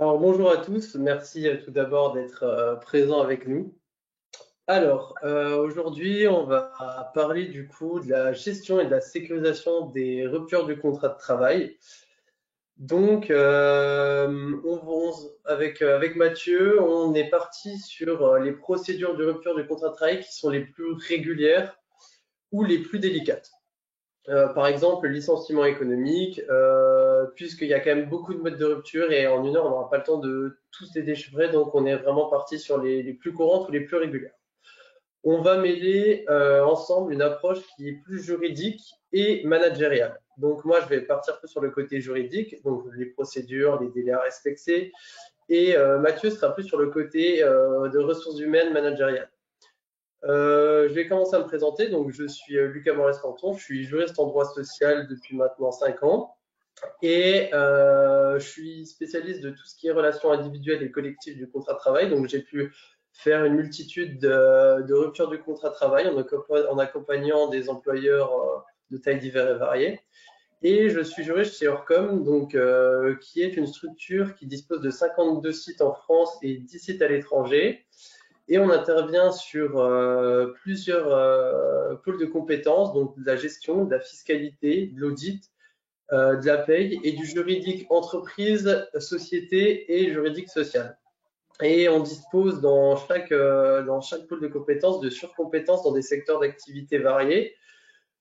Alors bonjour à tous, merci tout d'abord d'être présents avec nous. Aujourd'hui on va parler du coup de la gestion et de la sécurisation des ruptures du contrat de travail. Donc avec Mathieu, on est parti sur les procédures de rupture du contrat de travail qui sont les plus régulières ou les plus délicates. Par exemple, le licenciement économique, puisqu'il y a quand même beaucoup de modes de rupture et en une heure, on n'aura pas le temps de tous les déchiffrer, donc on est vraiment parti sur les plus courantes ou les plus régulières. On va mêler ensemble une approche qui est plus juridique et managériale. Donc moi, je vais partir plus sur le côté juridique, donc les procédures, les délais à respecter, et Mathieu sera plus sur le côté de ressources humaines managériales. Je vais commencer à me présenter. Donc, je suis Lucas Morès-Canton. Je suis juriste en droit social depuis maintenant 5 ans. Et je suis spécialiste de tout ce qui est relations individuelles et collectives du contrat de travail. Donc, j'ai pu faire une multitude de ruptures du contrat de travail en accompagnant des employeurs de tailles diverses et variées. Et je suis juriste chez Orcom, donc, qui est une structure qui dispose de 52 sites en France et 10 sites à l'étranger. Et on intervient sur plusieurs pôles de compétences, donc de la gestion, de la fiscalité, de l'audit, de la paye et du juridique entreprise, société et juridique social. Et on dispose dans chaque pôle de compétences de surcompétences dans des secteurs d'activité variés.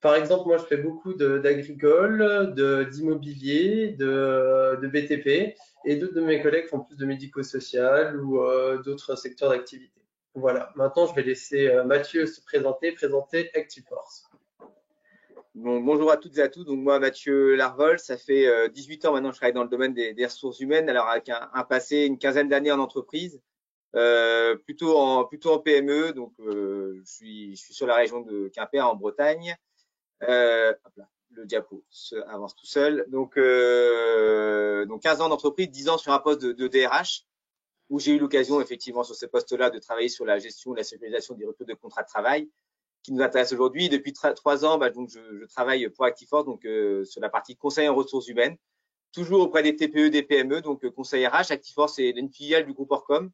Par exemple, moi, je fais beaucoup d'agricole, d'immobilier, de BTP, et d'autres de mes collègues font plus de médico-social ou d'autres secteurs d'activité. Voilà. Maintenant, je vais laisser Mathieu se présenter ActiveForce. Bon, bonjour à toutes et à tous. Donc moi, Mathieu Larvol, ça fait 18 ans maintenant que je travaille dans le domaine des ressources humaines. Alors avec un passé, une quinzaine d'années en entreprise, plutôt en PME. Donc je suis sur la région de Quimper en Bretagne. Hop là, le diapo avance tout seul. Donc 15 ans d'entreprise, 10 ans sur un poste de DRH où j'ai eu l'occasion effectivement sur ces postes-là de travailler sur la gestion et la sécurisation des ruptures de contrat de travail qui nous intéresse aujourd'hui. Depuis 3 ans, donc je travaille pour ActiveForce, donc sur la partie conseil en ressources humaines, toujours auprès des TPE, des PME, donc conseil RH. ActiveForce c'est une filiale du groupe Orcom,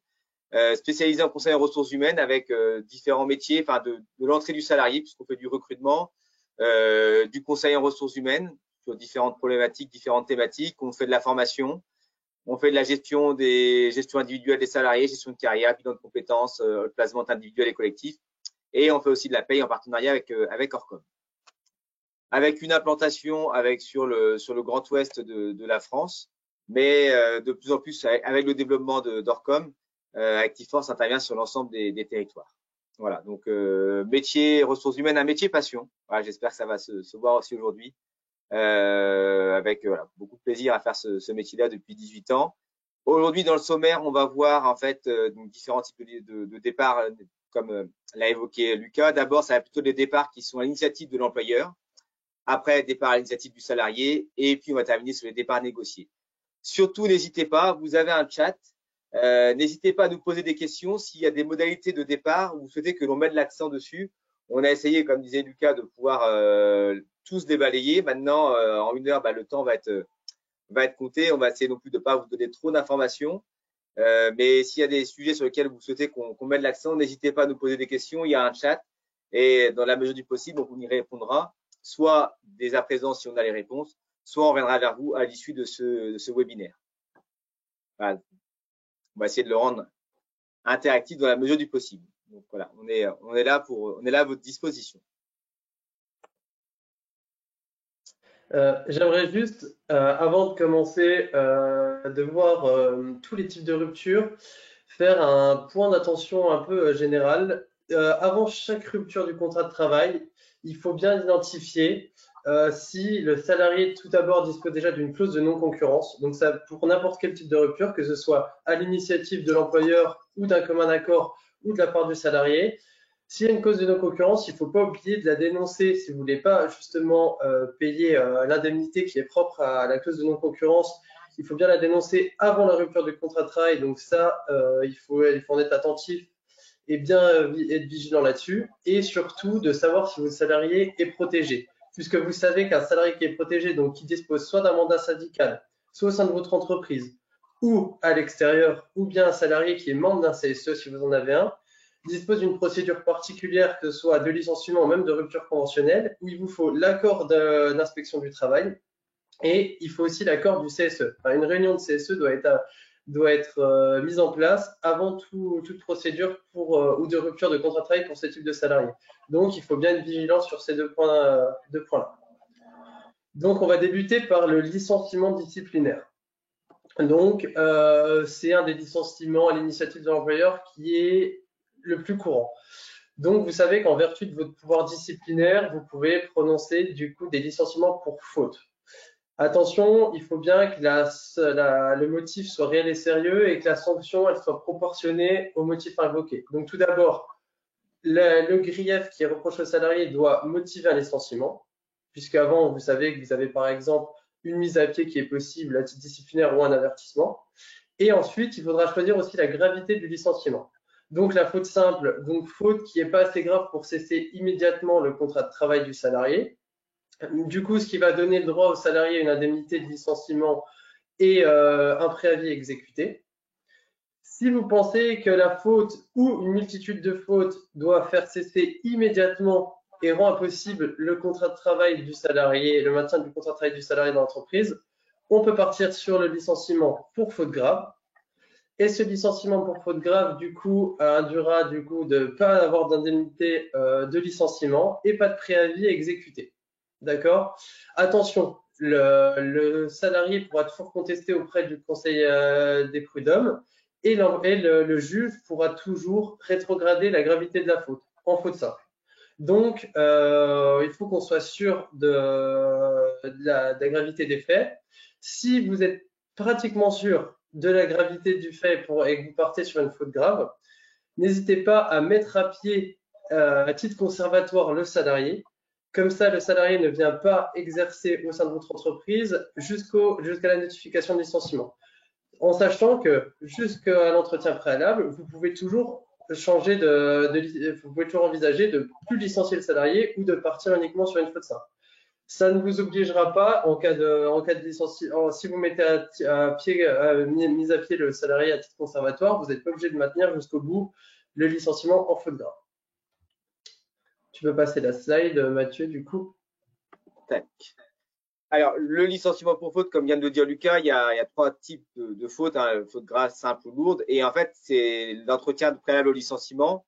spécialisée en conseil en ressources humaines avec différents métiers, enfin de l'entrée du salarié, puisqu'on fait du recrutement, du conseil en ressources humaines sur différentes problématiques, différentes thématiques. On fait de la formation, on fait de la gestion individuelle des salariés, gestion de carrière, bilan de compétences, placement individuel et collectif. Et on fait aussi de la paye en partenariat avec Orcom. Avec une implantation sur le Grand Ouest de la France, mais de plus en plus avec le développement d'Orcom, ActiveForce intervient sur l'ensemble des territoires. Voilà, donc métier ressources humaines, un métier passion. Voilà, j'espère que ça va se voir aussi aujourd'hui. Avec beaucoup de plaisir à faire ce métier-là depuis 18 ans. Aujourd'hui, dans le sommaire, on va voir en fait différents types de départs, comme l'a évoqué Lucas. D'abord, ça va plutôt des départs qui sont à l'initiative de l'employeur. Après, départ à l'initiative du salarié. Et puis, on va terminer sur les départs négociés. Surtout, n'hésitez pas, vous avez un chat. N'hésitez pas à nous poser des questions s'il y a des modalités de départ où vous souhaitez que l'on mette l'accent dessus. On a essayé, comme disait Lucas, de pouvoir tous les balayer. Maintenant, en une heure, le temps va être compté. On va essayer non plus de ne pas vous donner trop d'informations. Mais s'il y a des sujets sur lesquels vous souhaitez qu'on mette l'accent, n'hésitez pas à nous poser des questions. Il y a un chat et dans la mesure du possible, on y répondra, soit dès à présent si on a les réponses, soit on reviendra vers vous à l'issue de ce webinaire. Voilà. On va essayer de le rendre interactif dans la mesure du possible. Donc voilà, on est là à votre disposition. J'aimerais juste, avant de commencer, de voir tous les types de ruptures, faire un point d'attention un peu général. Avant chaque rupture du contrat de travail, il faut bien identifier si le salarié tout d'abord dispose déjà d'une clause de non-concurrence. Donc ça, pour n'importe quel type de rupture, que ce soit à l'initiative de l'employeur ou d'un commun accord ou de la part du salarié. S'il y a une cause de non-concurrence, il ne faut pas oublier de la dénoncer si vous ne voulez pas justement payer l'indemnité qui est propre à la clause de non-concurrence. Il faut bien la dénoncer avant la rupture du contrat de travail. Donc ça, il faut en être attentif et bien être vigilant là-dessus. Et surtout de savoir si votre salarié est protégé. Puisque vous savez qu'un salarié qui est protégé, donc qui dispose soit d'un mandat syndical, soit au sein de votre entreprise, ou à l'extérieur, ou bien un salarié qui est membre d'un CSE, si vous en avez un, dispose d'une procédure particulière, que ce soit de licenciement ou même de rupture conventionnelle, où il vous faut l'accord d'inspection du travail et il faut aussi l'accord du CSE. Enfin, une réunion de CSE doit être mise en place avant toute procédure ou de rupture de contrat de travail pour ce type de salarié. Donc, il faut bien être vigilant sur ces deux points-là. Donc, on va débuter par le licenciement disciplinaire. Donc, c'est un des licenciements à l'initiative de l'employeur qui est le plus courant. Donc, vous savez qu'en vertu de votre pouvoir disciplinaire, vous pouvez prononcer du coup des licenciements pour faute. Attention, il faut bien que le motif soit réel et sérieux et que la sanction elle soit proportionnée au motif invoqué. Donc, tout d'abord, le grief qui est reproché au salarié doit motiver un licenciement, puisqu'avant, vous savez que vous avez par exemple une mise à pied qui est possible à titre disciplinaire ou un avertissement. Et ensuite, il faudra choisir aussi la gravité du licenciement. Donc, la faute simple, donc faute qui n'est pas assez grave pour cesser immédiatement le contrat de travail du salarié. Du coup, ce qui va donner le droit au salarié à une indemnité de licenciement et un préavis exécuté. Si vous pensez que la faute ou une multitude de fautes doit faire cesser immédiatement et rend impossible le contrat de travail du salarié, le maintien du contrat de travail du salarié dans l'entreprise, on peut partir sur le licenciement pour faute grave. Et ce licenciement pour faute grave, du coup, induira de ne pas avoir d'indemnité de licenciement et pas de préavis exécuté. D'accord? Attention, le salarié pourra toujours contester auprès du Conseil des prud'hommes et le juge pourra toujours rétrograder la gravité de la faute en faute simple. Donc, il faut qu'on soit sûr de la gravité des faits. Si vous êtes pratiquement sûr de la gravité du fait et que vous partez sur une faute grave, n'hésitez pas à mettre à pied à titre conservatoire le salarié. Comme ça, le salarié ne vient pas exercer au sein de votre entreprise jusqu'à la notification de licenciement. En sachant que jusqu'à l'entretien préalable, vous pouvez toujours vous pouvez toujours envisager de plus licencier le salarié ou de partir uniquement sur une faute simple. Ça ne vous obligera pas en cas de licenciement. Si vous mettez mise à pied le salarié à titre conservatoire, vous n'êtes pas obligé de maintenir jusqu'au bout le licenciement en faute grave. Tu peux passer la slide, Mathieu, du coup. Tac. Alors, le licenciement pour faute, comme vient de le dire Lucas, il y a trois types de fautes, hein, faute grave, simple ou lourde. Et en fait, c'est l'entretien préalable au licenciement.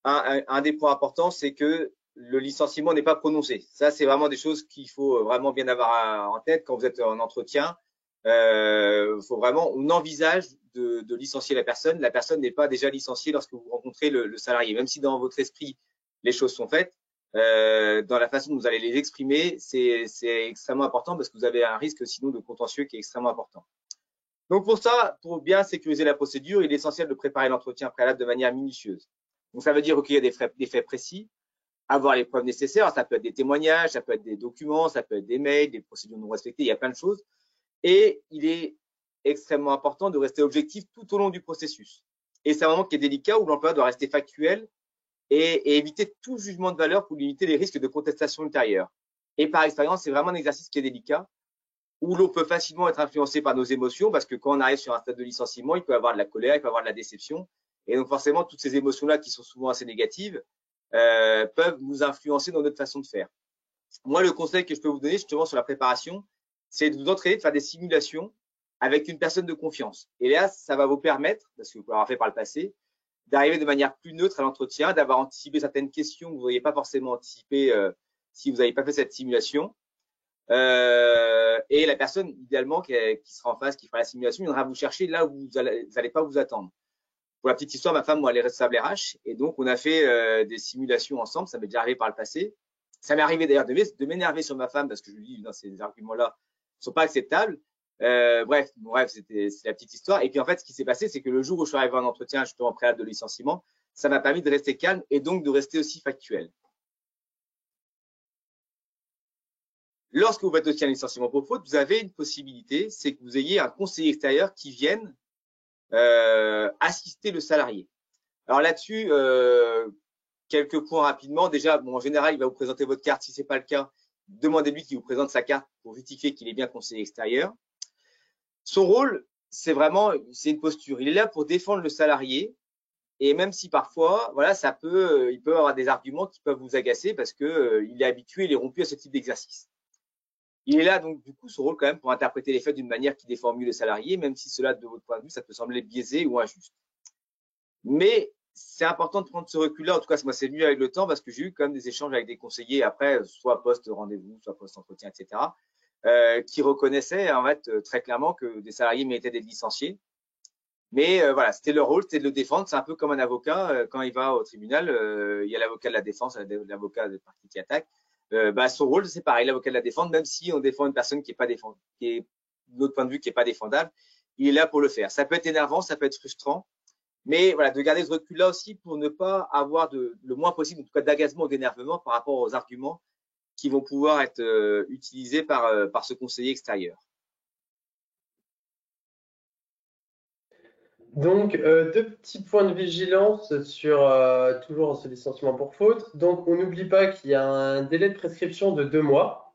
Un des points importants, c'est que le licenciement n'est pas prononcé. Ça, c'est vraiment des choses qu'il faut vraiment bien avoir en tête quand vous êtes en entretien. Faut vraiment, on envisage de licencier la personne. La personne n'est pas déjà licenciée lorsque vous rencontrez le salarié. Même si dans votre esprit, les choses sont faites, dans la façon dont vous allez les exprimer, c'est extrêmement important parce que vous avez un risque sinon de contentieux qui est extrêmement important. Donc pour ça, pour bien sécuriser la procédure, il est essentiel de préparer l'entretien préalable de manière minutieuse. Donc ça veut dire recueillir des faits précis, avoir les preuves nécessaires. Ça peut être des témoignages, ça peut être des documents, ça peut être des mails, des procédures non respectées, il y a plein de choses. Et il est extrêmement important de rester objectif tout au long du processus. Et c'est un moment qui est délicat où l'employeur doit rester factuel et éviter tout jugement de valeur pour limiter les risques de contestation ultérieure. Et par expérience, c'est vraiment un exercice qui est délicat où l'on peut facilement être influencé par nos émotions parce que quand on arrive sur un stade de licenciement, il peut y avoir de la colère, il peut y avoir de la déception. Et donc forcément, toutes ces émotions-là qui sont souvent assez négatives peuvent nous influencer dans notre façon de faire. Moi, le conseil que je peux vous donner justement sur la préparation, c'est de vous entraîner de faire des simulations avec une personne de confiance. Et là, ça va vous permettre, parce que vous l'aurez fait par le passé, d'arriver de manière plus neutre à l'entretien, d'avoir anticipé certaines questions que vous n'auriez pas forcément anticipées si vous n'avez pas fait cette simulation. Et la personne, idéalement, qui sera en face, qui fera la simulation, viendra vous chercher là où vous n'allez pas vous attendre. Pour la petite histoire, ma femme, moi, elle est responsable RH, et donc on a fait des simulations ensemble. Ça m'est déjà arrivé par le passé. Ça m'est arrivé d'ailleurs de m'énerver sur ma femme parce que je lui dis, non, ces arguments-là ne sont pas acceptables. Bref, c'est la petite histoire. Et puis en fait, ce qui s'est passé, c'est que le jour où je suis arrivé en entretien, justement préalable de licenciement, ça m'a permis de rester calme et donc de rester aussi factuel. Lorsque vous faites aussi un licenciement pour faute, vous avez une possibilité, c'est que vous ayez un conseiller extérieur qui vienne assister le salarié. Alors là-dessus, quelques points rapidement. Déjà, bon, en général, il va vous présenter votre carte. Si ce n'est pas le cas, demandez-lui qu'il vous présente sa carte pour justifier qu'il est bien conseiller extérieur. Son rôle, c'est une posture. Il est là pour défendre le salarié. Et même si parfois, voilà, il peut avoir des arguments qui peuvent vous agacer parce que il est habitué, il est rompu à ce type d'exercice. Il est là donc du coup son rôle quand même pour interpréter les faits d'une manière qui défend mieux le salarié, même si cela de votre point de vue ça peut sembler biaisé ou injuste. Mais c'est important de prendre ce recul-là. En tout cas, moi c'est venu avec le temps parce que j'ai eu quand même des échanges avec des conseillers après, soit post rendez-vous, soit post entretien, etc., qui reconnaissaient en fait très clairement que des salariés méritaient d'être licenciés. Mais voilà, c'était leur rôle, c'était de le défendre. C'est un peu comme un avocat quand il va au tribunal, il y a l'avocat de la défense, l'avocat de partie qui attaque. Son rôle, c'est pareil, l'avocat de la défense, même si on défend une personne qui est pas défendable, qui est de notre point de vue qui est pas défendable, il est là pour le faire. Ça peut être énervant, ça peut être frustrant, mais voilà, de garder ce recul-là aussi pour ne pas avoir le moins possible, en tout cas d'agacement ou d'énervement par rapport aux arguments qui vont pouvoir être utilisés par ce conseiller extérieur. Donc, deux petits points de vigilance sur toujours ce licenciement pour faute. Donc, on n'oublie pas qu'il y a un délai de prescription de 2 mois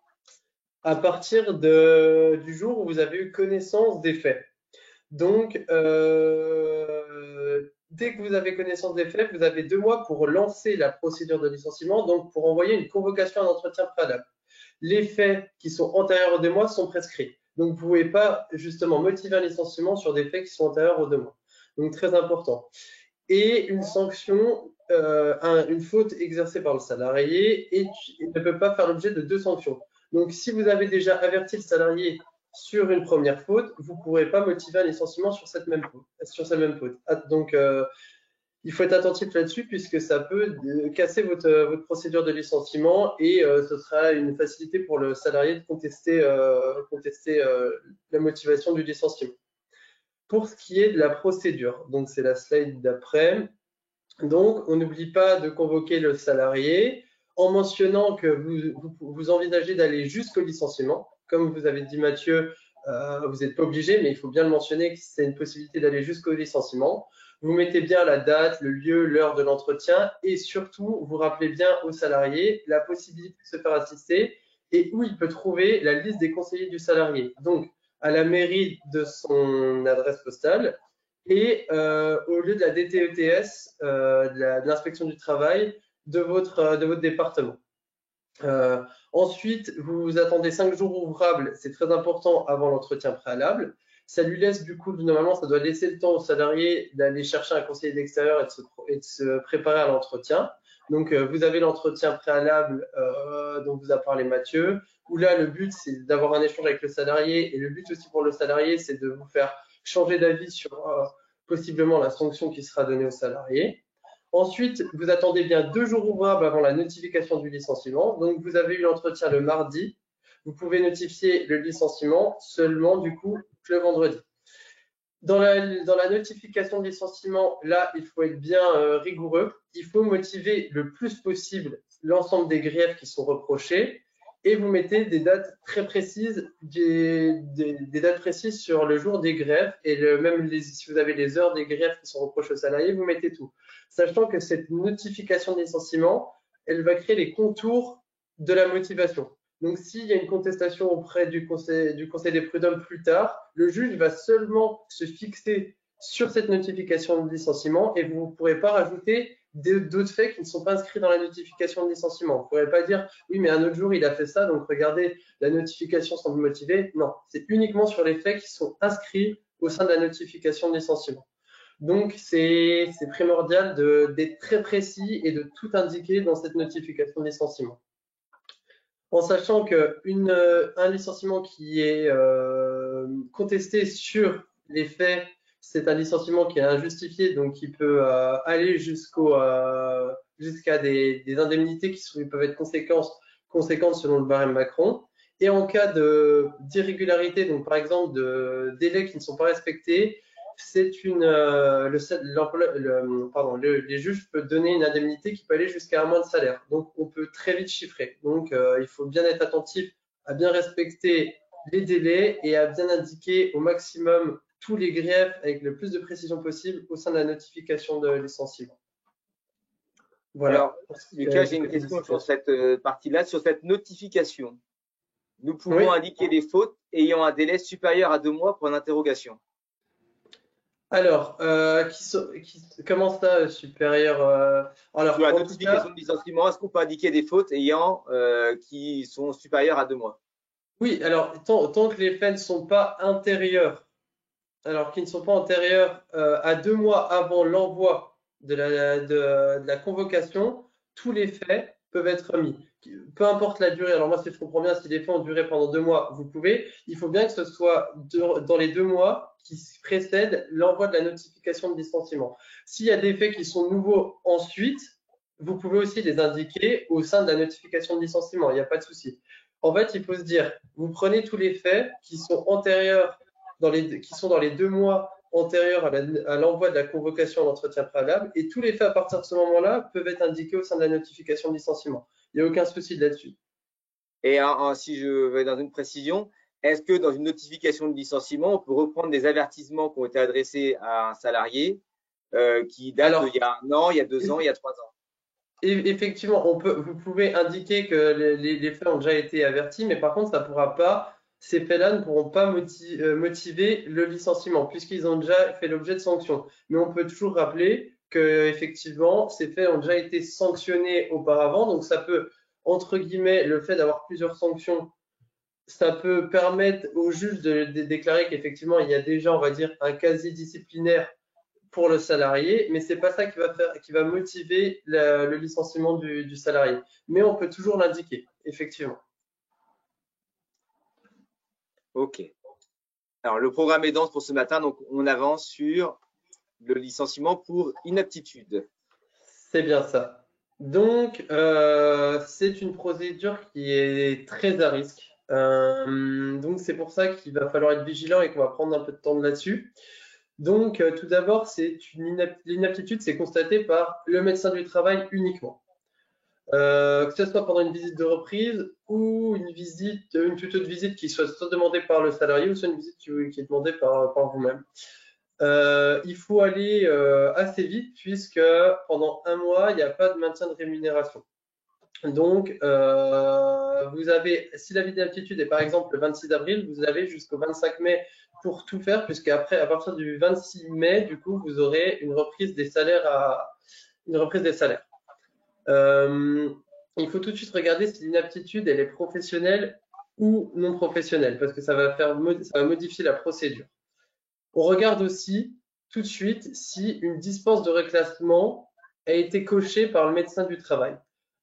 à partir du jour où vous avez eu connaissance des faits. Donc, dès que vous avez connaissance des faits, vous avez 2 mois pour lancer la procédure de licenciement, donc pour envoyer une convocation à un entretien préalable. Les faits qui sont antérieurs aux 2 mois sont prescrits. Donc, vous ne pouvez pas justement motiver un licenciement sur des faits qui sont antérieurs aux 2 mois. Donc, très important. Et une sanction, une faute exercée par le salarié ne peut pas faire l'objet de 2 sanctions. Donc, si vous avez déjà averti le salarié sur une première faute, vous ne pourrez pas motiver un licenciement sur cette même faute. Donc, il faut être attentif là-dessus puisque ça peut casser votre procédure de licenciement et ce sera une facilité pour le salarié de contester la motivation du licenciement. Pour ce qui est de la procédure, donc c'est la slide d'après. Donc, on n'oublie pas de convoquer le salarié en mentionnant que vous envisagez d'aller jusqu'au licenciement. Comme vous avez dit Mathieu, vous n'êtes pas obligé, mais il faut bien le mentionner que c'est une possibilité d'aller jusqu'au licenciement. Vous mettez bien la date, le lieu, l'heure de l'entretien et surtout, vous rappelez bien au salarié la possibilité de se faire assister et où il peut trouver la liste des conseillers du salarié. Donc, à la mairie de son adresse postale et au lieu de la DTETS, de l'inspection du travail de votre département. Ensuite, vous attendez 5 jours ouvrables, c'est très important avant l'entretien préalable. Ça lui laisse du coup, normalement, ça doit laisser le temps au salarié d'aller chercher un conseiller d'extérieur et de se préparer à l'entretien. Donc, vous avez l'entretien préalable dont vous a parlé Mathieu, où là, le but, c'est d'avoir un échange avec le salarié. Et le but aussi pour le salarié, c'est de vous faire changer d'avis sur possiblement la sanction qui sera donnée au salarié. Ensuite, vous attendez bien 2 jours ouvrables avant la notification du licenciement. Donc, vous avez eu l'entretien le mardi. Vous pouvez notifier le licenciement seulement, du coup, le vendredi. Dans la notification de licenciement, là, il faut être bien rigoureux. Il faut motiver le plus possible l'ensemble des griefs qui sont reprochés et vous mettez des dates très précises, des dates précises sur le jour des greffes et même si vous avez les heures des greffes qui sont reprochées aux salariés, vous mettez tout. Sachant que cette notification de licenciement, elle va créer les contours de la motivation. Donc, s'il y a une contestation auprès du conseil des prud'hommes plus tard, le juge va seulement se fixer sur cette notification de licenciement et vous ne pourrez pas rajouter d'autres faits qui ne sont pas inscrits dans la notification de licenciement. Vous ne pourrez pas dire oui, mais un autre jour il a fait ça, donc regardez, la notification semble motivée. Non, c'est uniquement sur les faits qui sont inscrits au sein de la notification de licenciement. Donc, c'est primordial d'être très précis et de tout indiquer dans cette notification de licenciement. En sachant qu'un licenciement qui est contesté sur les faits, c'est un licenciement qui est injustifié, donc qui peut aller jusqu'à des indemnités qui peuvent être conséquentes selon le barème Macron. Et en cas d'irrégularité, donc par exemple de délais qui ne sont pas respectés, les juges peuvent donner une indemnité qui peut aller jusqu'à 1 mois de salaire. Donc, on peut très vite chiffrer. Donc, il faut bien être attentif à bien respecter les délais et à bien indiquer au maximum tous les griefs avec le plus de précision possible au sein de la notification de licenciement. Voilà. Alors, Lucas, j'ai une question sur cette partie-là, sur cette notification. Nous pouvons indiquer des fautes ayant un délai supérieur à 2 mois pour une interrogation. Alors, comment ça, supérieur Sur Alors, la en tout notification cas, de licenciement, est-ce qu'on peut indiquer des fautes qui sont supérieures à 2 mois? oui, alors, tant que les faits ne sont pas antérieurs, alors qu'ils ne sont pas antérieurs à 2 mois avant l'envoi de la convocation, tous les faits peuvent être remis. Peu importe la durée. Alors moi, si je comprends bien, si les faits ont duré pendant 2 mois, vous pouvez. Il faut bien que ce soit dans les 2 mois qui précèdent l'envoi de la notification de licenciement. S'il y a des faits qui sont nouveaux ensuite, vous pouvez aussi les indiquer au sein de la notification de licenciement. Il n'y a pas de souci. En fait, il faut se dire, vous prenez tous les faits qui sont antérieurs qui sont dans les 2 mois antérieurs à l'envoi de la convocation à l'entretien préalable, et tous les faits à partir de ce moment-là peuvent être indiqués au sein de la notification de licenciement. Il n'y a aucun souci là-dessus. Et si je vais dans une précision, est-ce que dans une notification de licenciement, on peut reprendre des avertissements qui ont été adressés à un salarié qui datent d'il Alors, y a 1 an, il y a 2 ans, il y a 3 ans? effectivement, vous pouvez indiquer que les faits ont déjà été avertis, mais par contre, ces faits-là ne pourront pas motiver le licenciement, puisqu'ils ont déjà fait l'objet de sanctions. Mais on peut toujours rappeler que, effectivement, ces faits ont déjà été sanctionnés auparavant, donc ça peut, entre guillemets, le fait d'avoir plusieurs sanctions, ça peut permettre au juge de déclarer qu'effectivement, il y a déjà, on va dire, un casier disciplinaire pour le salarié, mais c'est pas ça qui va motiver le licenciement du salarié. Mais on peut toujours l'indiquer, effectivement. Ok. Alors, le programme est dense pour ce matin, donc on avance sur le licenciement pour inaptitude. C'est bien ça. Donc, c'est une procédure qui est très à risque. Donc, c'est pour ça qu'il va falloir être vigilant et qu'on va prendre un peu de temps là-dessus. Donc, tout d'abord, l'inaptitude, c'est constaté par le médecin du travail uniquement. Que ce soit pendant une visite de reprise ou une toute autre visite qui soit demandée par le salarié ou soit une visite qui est demandée par vous-même. Il faut aller assez vite puisque pendant un mois, il n'y a pas de maintien de rémunération. Donc, si la visite d'aptitude est par exemple le 26 avril, vous avez jusqu'au 25 mai pour tout faire, puisqu'après, à partir du 26 mai, du coup, vous aurez une reprise des salaires. Euh, il faut tout de suite regarder si l'inaptitude elle est professionnelle ou non professionnelle, parce que ça va modifier la procédure. On regarde aussi tout de suite si une dispense de reclassement a été cochée par le médecin du travail.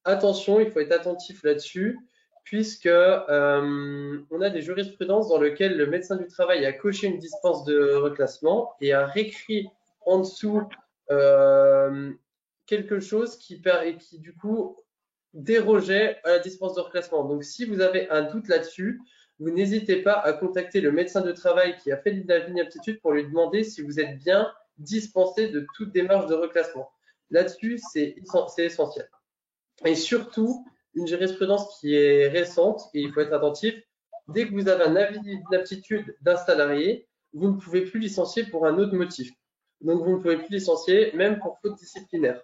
Attention, il faut être attentif là-dessus, puisque on a des jurisprudences dans lesquelles le médecin du travail a coché une dispense de reclassement et a réécrit en dessous euh, quelque chose qui du coup dérogeait à la dispense de reclassement. Donc si vous avez un doute là-dessus, vous n'hésitez pas à contacter le médecin de travail qui a fait l'inaptitude pour lui demander si vous êtes bien dispensé de toute démarche de reclassement. Là-dessus, c'est essentiel. Et surtout, une jurisprudence qui est récente, et il faut être attentif, dès que vous avez un avis d'inaptitude d'un salarié, vous ne pouvez plus licencier pour un autre motif. Donc, vous ne pouvez plus licencier même pour faute disciplinaire.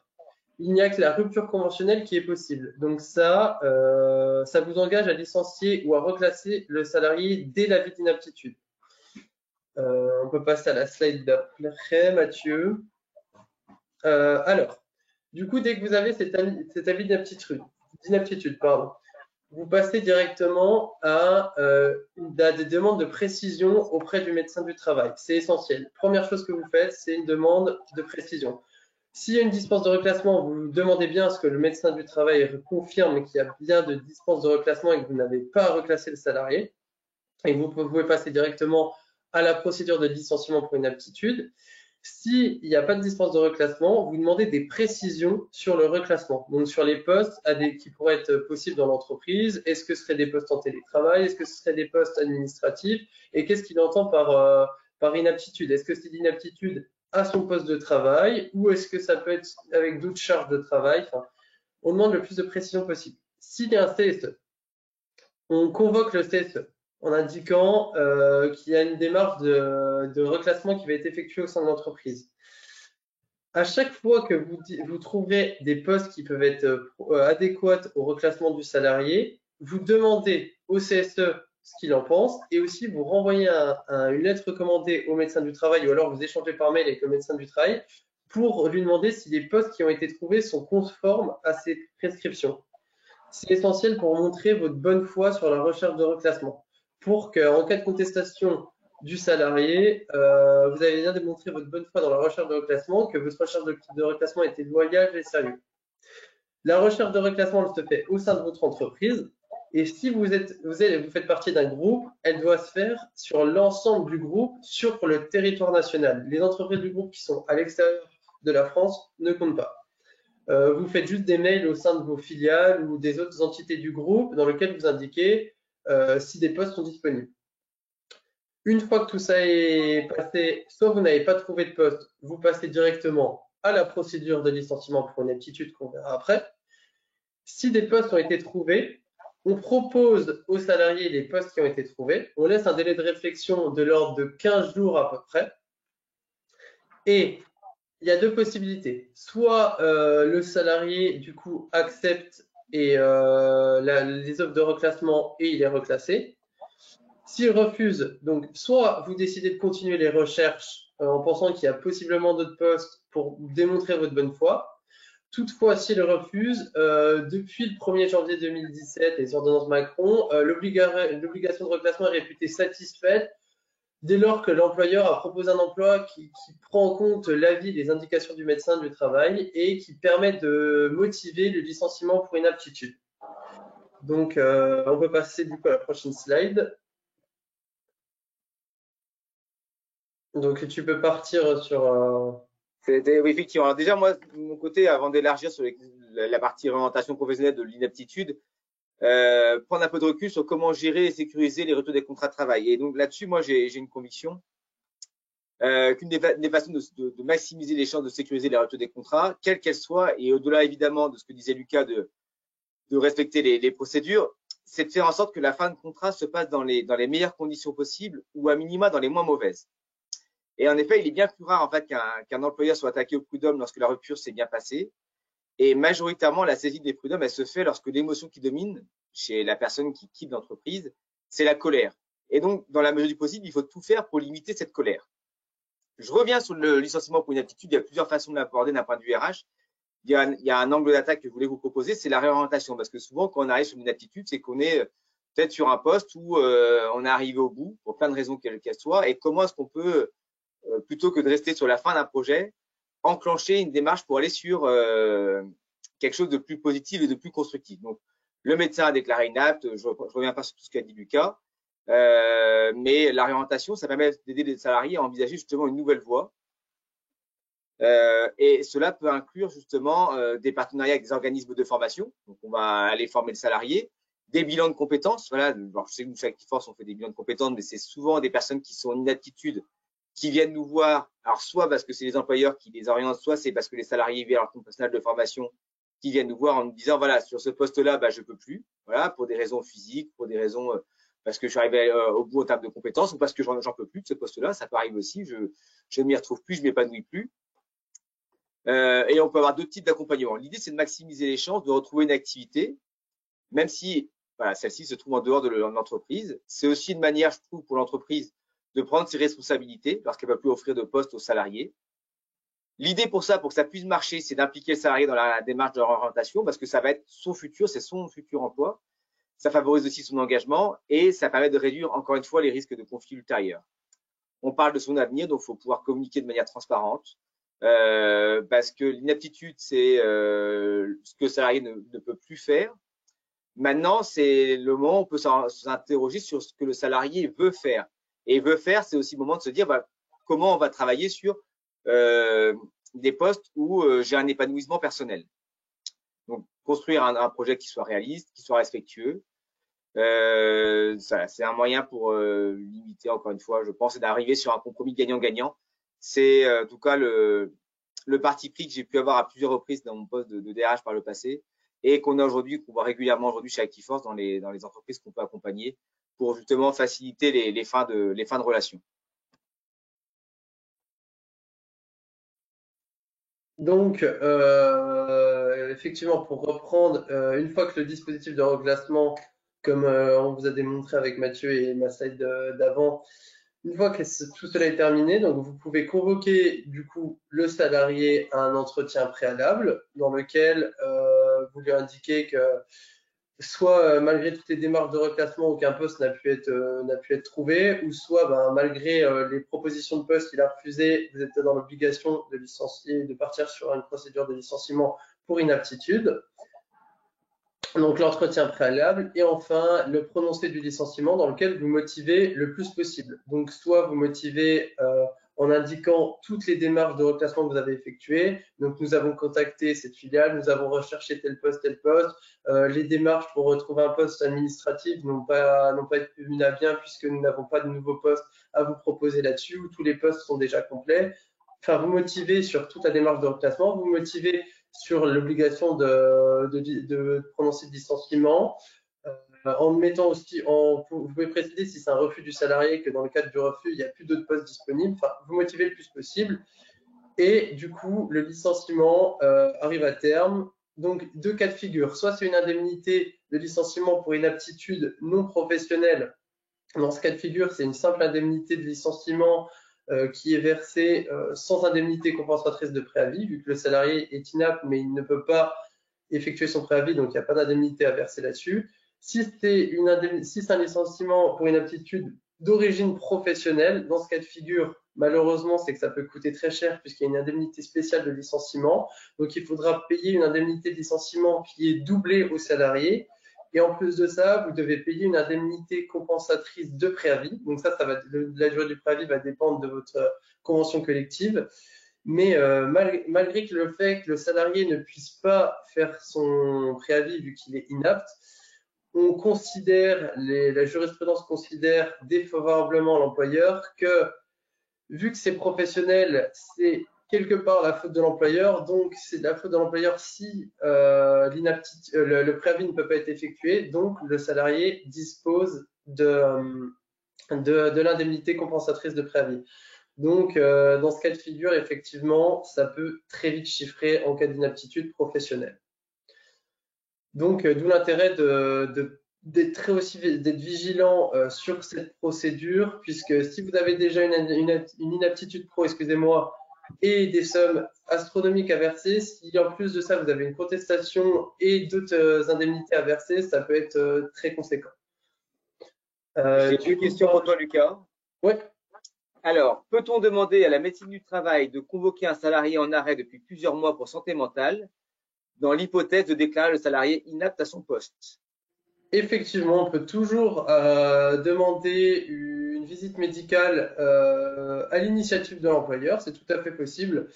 Il n'y a que la rupture conventionnelle qui est possible. Donc ça vous engage à licencier ou à reclasser le salarié dès l'avis d'inaptitude. On peut passer à la slide d'après, Mathieu. Alors, du coup, dès que vous avez cet avis d'inaptitude, pardon, vous passez directement à des demandes de précision auprès du médecin du travail. C'est essentiel. Première chose que vous faites, c'est une demande de précision. S'il y a une dispense de reclassement, vous demandez bien à ce que le médecin du travail confirme qu'il y a bien de dispense de reclassement et que vous n'avez pas à reclasser le salarié. Et vous pouvez passer directement à la procédure de licenciement pour inaptitude. S'il n'y a pas de dispense de reclassement, vous demandez des précisions sur le reclassement, donc sur les postes qui pourraient être possibles dans l'entreprise. Est-ce que ce seraient des postes en télétravail? Est-ce que ce seraient des postes administratifs? Et qu'est-ce qu'il entend par inaptitude? Est-ce que c'est l'inaptitude à son poste de travail ou est-ce que ça peut être avec d'autres charges de travail? Enfin, on demande le plus de précision possible. S'il y a un CSE, on convoque le CSE en indiquant qu'il y a une démarche de reclassement qui va être effectuée au sein de l'entreprise. À chaque fois que vous trouverez des postes qui peuvent être adéquats au reclassement du salarié, vous demandez au CSE ce qu'il en pense et aussi vous renvoyer une lettre recommandée au médecin du travail ou alors vous échangez par mail avec le médecin du travail pour lui demander si les postes qui ont été trouvés sont conformes à ses prescriptions. C'est essentiel pour montrer votre bonne foi sur la recherche de reclassement. Pour qu'en cas de contestation du salarié, vous avez bien démontré votre bonne foi dans la recherche de reclassement, que votre recherche de reclassement était loyale et sérieuse. La recherche de reclassement, elle se fait au sein de votre entreprise. Et si vous faites partie d'un groupe, elle doit se faire sur l'ensemble du groupe, sur le territoire national. Les entreprises du groupe qui sont à l'extérieur de la France ne comptent pas. Vous faites juste des mails au sein de vos filiales ou des autres entités du groupe dans lesquelles vous indiquez si des postes sont disponibles. Une fois que tout ça est passé, soit vous n'avez pas trouvé de poste, vous passez directement à la procédure de licenciement pour une aptitude qu'on verra après. Si des postes ont été trouvés, on propose aux salariés les postes qui ont été trouvés. On laisse un délai de réflexion de l'ordre de 15 jours à peu près. Et il y a deux possibilités. Soit le salarié, du coup, accepte les offres de reclassement et il est reclassé. S'il refuse, donc soit vous décidez de continuer les recherches en pensant qu'il y a possiblement d'autres postes pour démontrer votre bonne foi. Toutefois, s'il refuse, depuis le 1er janvier 2017, les ordonnances Macron, l'obligation de reclassement est réputée satisfaite dès lors que l'employeur a proposé un emploi qui prend en compte l'avis des indications du médecin du travail et qui permet de motiver le licenciement pour inaptitude. Donc, on peut passer du coup à la prochaine slide. Donc, tu peux partir sur. Oui, effectivement. Alors déjà, moi, de mon côté, avant d'élargir sur la partie orientation professionnelle de l'inaptitude, prendre un peu de recul sur comment gérer et sécuriser les retours des contrats de travail. Et donc là-dessus, moi, j'ai une conviction qu'une des façons de maximiser les chances de sécuriser les retours des contrats, quelles qu'elles soient, et au-delà évidemment de ce que disait Lucas de respecter les procédures, c'est de faire en sorte que la fin de contrat se passe dans les meilleures conditions possibles ou à minima dans les moins mauvaises. Et en effet, il est bien plus rare en fait qu'un employeur soit attaqué au prud'homme lorsque la rupture s'est bien passée. Et majoritairement, la saisie des prud'hommes, elle se fait lorsque l'émotion qui domine chez la personne qui quitte l'entreprise, c'est la colère. Et donc, dans la mesure du possible, il faut tout faire pour limiter cette colère. Je reviens sur le licenciement pour inaptitude. Il y a plusieurs façons de l'aborder d'un point de vue RH. Il y a un angle d'attaque que je voulais vous proposer, c'est la réorientation. Parce que souvent, quand on arrive sur une inaptitude, c'est qu'on est peut-être sur un poste où on est arrivé au bout, pour plein de raisons qu'elles soient. Et comment est-ce qu'on peut, plutôt que de rester sur la fin d'un projet, enclencher une démarche pour aller sur quelque chose de plus positif et de plus constructif. Donc, le médecin a déclaré inapte, je reviens pas sur tout ce qu'a dit Lucas, mais la réorientation, ça permet d'aider les salariés à envisager justement une nouvelle voie. Et cela peut inclure justement des partenariats avec des organismes de formation. Donc, on va aller former le salarié, des bilans de compétences. Voilà, alors, je sais que nous, chez Actiforce, on fait des bilans de compétences, mais c'est souvent des personnes qui sont en inaptitude qui viennent nous voir, alors soit parce que c'est les employeurs qui les orientent, soit c'est parce que les salariés via leur compte personnel de formation qui viennent nous voir en nous disant voilà, sur ce poste-là, bah, je peux plus, voilà, pour des raisons physiques, pour des raisons parce que je suis arrivé au bout en termes de compétences ou parce que j'en peux plus de ce poste-là, ça peut arriver aussi, je ne m'y retrouve plus, je m'épanouis plus. Et on peut avoir d'autres types d'accompagnement. L'idée, c'est de maximiser les chances de retrouver une activité, même si voilà, celle-ci se trouve en dehors de l'entreprise. C'est aussi une manière, je trouve, pour l'entreprise de prendre ses responsabilités lorsqu'elle ne va plus offrir de poste aux salariés. L'idée pour ça, pour que ça puisse marcher, c'est d'impliquer le salarié dans la démarche de réorientation parce que ça va être son futur, c'est son futur emploi. Ça favorise aussi son engagement et ça permet de réduire encore une fois les risques de conflits ultérieurs. On parle de son avenir, donc il faut pouvoir communiquer de manière transparente parce que l'inaptitude, c'est ce que le salarié ne peut plus faire. Maintenant, c'est le moment où on peut s'interroger sur ce que le salarié veut faire. Et veut faire, c'est aussi le moment de se dire bah, comment on va travailler sur des postes où j'ai un épanouissement personnel. Donc, construire un projet qui soit réaliste, qui soit respectueux. C'est un moyen pour limiter, encore une fois, je pense, et d'arriver sur un compromis gagnant-gagnant. C'est en tout cas le parti pris que j'ai pu avoir à plusieurs reprises dans mon poste de DRH par le passé et qu'on a aujourd'hui, qu'on voit régulièrement aujourd'hui chez Actiforce dans les entreprises qu'on peut accompagner pour justement faciliter les fins de relation. Donc, effectivement, pour reprendre, une fois que le dispositif de reclassement comme on vous a démontré avec Mathieu et ma slide d'avant. Une fois que tout cela est terminé, donc vous pouvez convoquer du coup le salarié à un entretien préalable dans lequel vous lui indiquez que soit malgré toutes les démarches de reclassement, aucun poste n'a pu être trouvé, ou soit malgré les propositions de poste qu'il a refusées, vous êtes dans l'obligation de licencier, de partir sur une procédure de licenciement pour inaptitude. Donc l'entretien préalable et enfin le prononcé du licenciement dans lequel vous motivez le plus possible. Donc soit vous motivez en indiquant toutes les démarches de reclassement que vous avez effectuées. Donc nous avons contacté cette filiale, nous avons recherché tel poste, les démarches pour retrouver un poste administratif n'ont pas été menées à bien puisque nous n'avons pas de nouveaux postes à vous proposer là-dessus ou tous les postes sont déjà complets. Enfin, vous motivez sur toute la démarche de reclassement, vous motivez sur l'obligation de prononcer le licenciement, en mettant aussi, vous pouvez préciser si c'est un refus du salarié que dans le cadre du refus, il n'y a plus d'autres postes disponibles. Enfin, vous motivez le plus possible. Et du coup, le licenciement arrive à terme. Donc, deux cas de figure. Soit c'est une indemnité de licenciement pour inaptitude non professionnelle. Dans ce cas de figure, c'est une simple indemnité de licenciement qui est versée sans indemnité compensatrice de préavis, vu que le salarié est inapte, mais il ne peut pas effectuer son préavis, donc il n'y a pas d'indemnité à verser là-dessus. Si c'est un licenciement pour inaptitude d'origine professionnelle, dans ce cas de figure, malheureusement, c'est que ça peut coûter très cher puisqu'il y a une indemnité spéciale de licenciement. Donc, il faudra payer une indemnité de licenciement qui est doublée au salarié. Et en plus de ça, vous devez payer une indemnité compensatrice de préavis. Donc ça la durée du préavis va dépendre de votre convention collective. Mais malgré que le fait que le salarié ne puisse pas faire son préavis vu qu'il est inapte, la jurisprudence considère défavorablement l'employeur que vu que c'est professionnel, c'est quelque part la faute de l'employeur, donc c'est la faute de l'employeur si le préavis ne peut pas être effectué, donc le salarié dispose de l'indemnité compensatrice de préavis. Donc, dans ce cas de figure, effectivement, ça peut très vite chiffrer en cas d'inaptitude professionnelle. Donc, d'où l'intérêt d'être vigilant sur cette procédure, puisque si vous avez déjà une inaptitude pro, excusez-moi, et des sommes astronomiques à verser, si en plus de ça vous avez une contestation et d'autres indemnités à verser, ça peut être très conséquent. J'ai deux questions pour toi, Lucas. Ouais. Alors, peut-on demander à la médecine du travail de convoquer un salarié en arrêt depuis plusieurs mois pour santé mentale, dans l'hypothèse de déclarer le salarié inapte à son poste? Effectivement, on peut toujours demander une visite médicale à l'initiative de l'employeur, c'est tout à fait possible.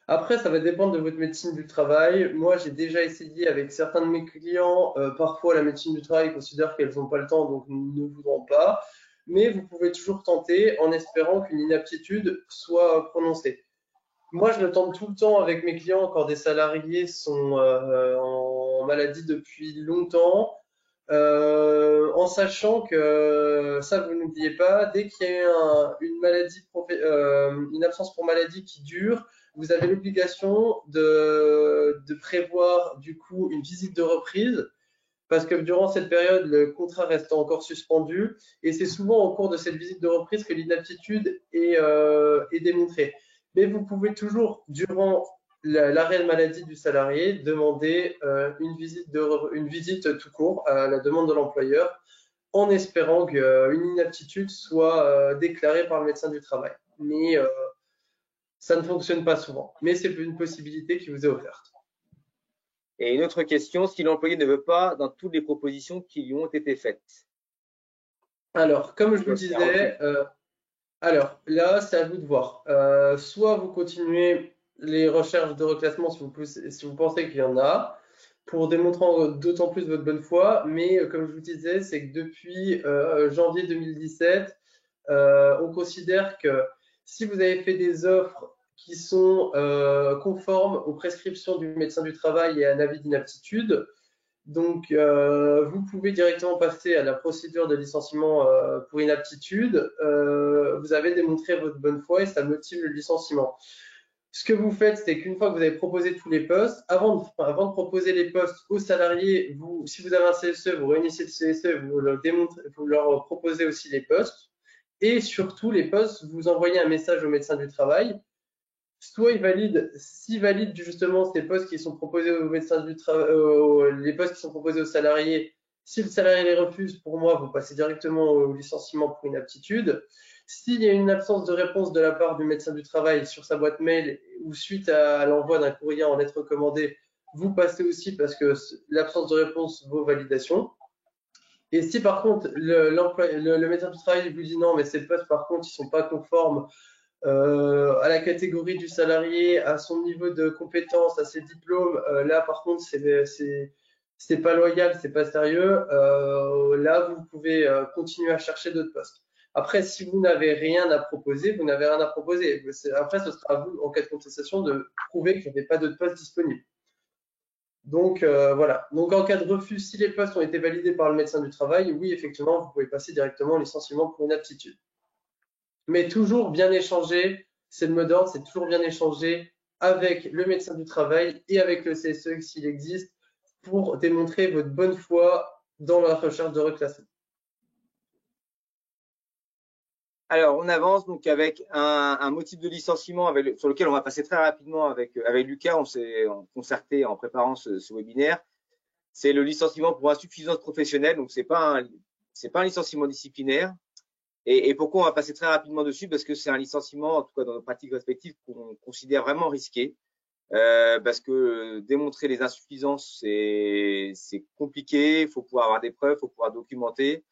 Après, ça va dépendre de votre médecine du travail. Moi, j'ai déjà essayé avec certains de mes clients. Parfois, la médecine du travail considère qu'elles n'ont pas le temps, donc ne voudront pas. Mais vous pouvez toujours tenter en espérant qu'une inaptitude soit prononcée. Moi, je le tente tout le temps avec mes clients quand des salariés sont en maladie depuis longtemps, en sachant que ça, vous n'oubliez pas, dès qu'il y a une absence pour maladie qui dure, vous avez l'obligation de prévoir du coup une visite de reprise parce que durant cette période, le contrat reste encore suspendu et c'est souvent au cours de cette visite de reprise que l'inaptitude est démontrée. Mais vous pouvez toujours, durant l'arrêt de maladie du salarié, demander une visite tout court à la demande de l'employeur en espérant qu'une inaptitude soit déclarée par le médecin du travail. Mais ça ne fonctionne pas souvent. Mais c'est une possibilité qui vous est offerte. Et une autre question, si l'employé ne veut pas dans toutes les propositions qui lui ont été faites? Alors, comme je vous disais, alors là, c'est à vous de voir. Soit vous continuez les recherches de reclassement si vous pensez qu'il y en a, pour démontrer d'autant plus votre bonne foi, mais comme je vous disais, c'est que depuis janvier 2017, on considère que si vous avez fait des offres qui sont conformes aux prescriptions du médecin du travail et à un avis d'inaptitude, donc vous pouvez directement passer à la procédure de licenciement pour inaptitude. Vous avez démontré votre bonne foi et ça motive le licenciement. Ce que vous faites, c'est qu'une fois que vous avez proposé tous les postes, avant de proposer les postes aux salariés, si vous avez un CSE, vous réunissez le CSE, vous leur proposez aussi les postes. Et surtout, les postes, vous envoyez un message au médecin du travail. Soit il valide, s'il valide justement ces postes qui sont proposés aux médecins du travail, les postes qui sont proposés aux salariés, si le salarié les refuse, pour moi, vous passez directement au licenciement pour inaptitude. S'il y a une absence de réponse de la part du médecin du travail sur sa boîte mail ou suite à l'envoi d'un courrier en lettre recommandée, vous passez aussi parce que l'absence de réponse vaut validation. Et si par contre le médecin du travail vous dit non, mais ces postes par contre ils sont pas conformes à la catégorie du salarié, à son niveau de compétence, à ses diplômes, là par contre c'est pas loyal, c'est pas sérieux. Là vous pouvez continuer à chercher d'autres postes. Après, si vous n'avez rien à proposer, vous n'avez rien à proposer. Après, ce sera à vous, en cas de contestation, de prouver qu'il n'y avait pas d'autres postes disponibles. Donc voilà. Donc en cas de refus, si les postes ont été validés par le médecin du travail, oui, effectivement, vous pouvez passer directement au licenciement pour inaptitude. Mais toujours bien échanger, c'est le mot d'ordre, c'est toujours bien échanger avec le médecin du travail et avec le CSE s'il existe pour démontrer votre bonne foi dans la recherche de reclassement. Alors, on avance donc avec un motif de licenciement sur lequel on va passer très rapidement avec Lucas. On s'est concerté en préparant ce webinaire. C'est le licenciement pour insuffisance professionnelle. Donc, c'est pas un licenciement disciplinaire. Et pourquoi on va passer très rapidement dessus? Parce que c'est un licenciement, en tout cas dans nos pratiques respectives, qu'on considère vraiment risqué. Parce que démontrer les insuffisances, c'est compliqué. Il faut pouvoir avoir des preuves, il faut pouvoir documenter.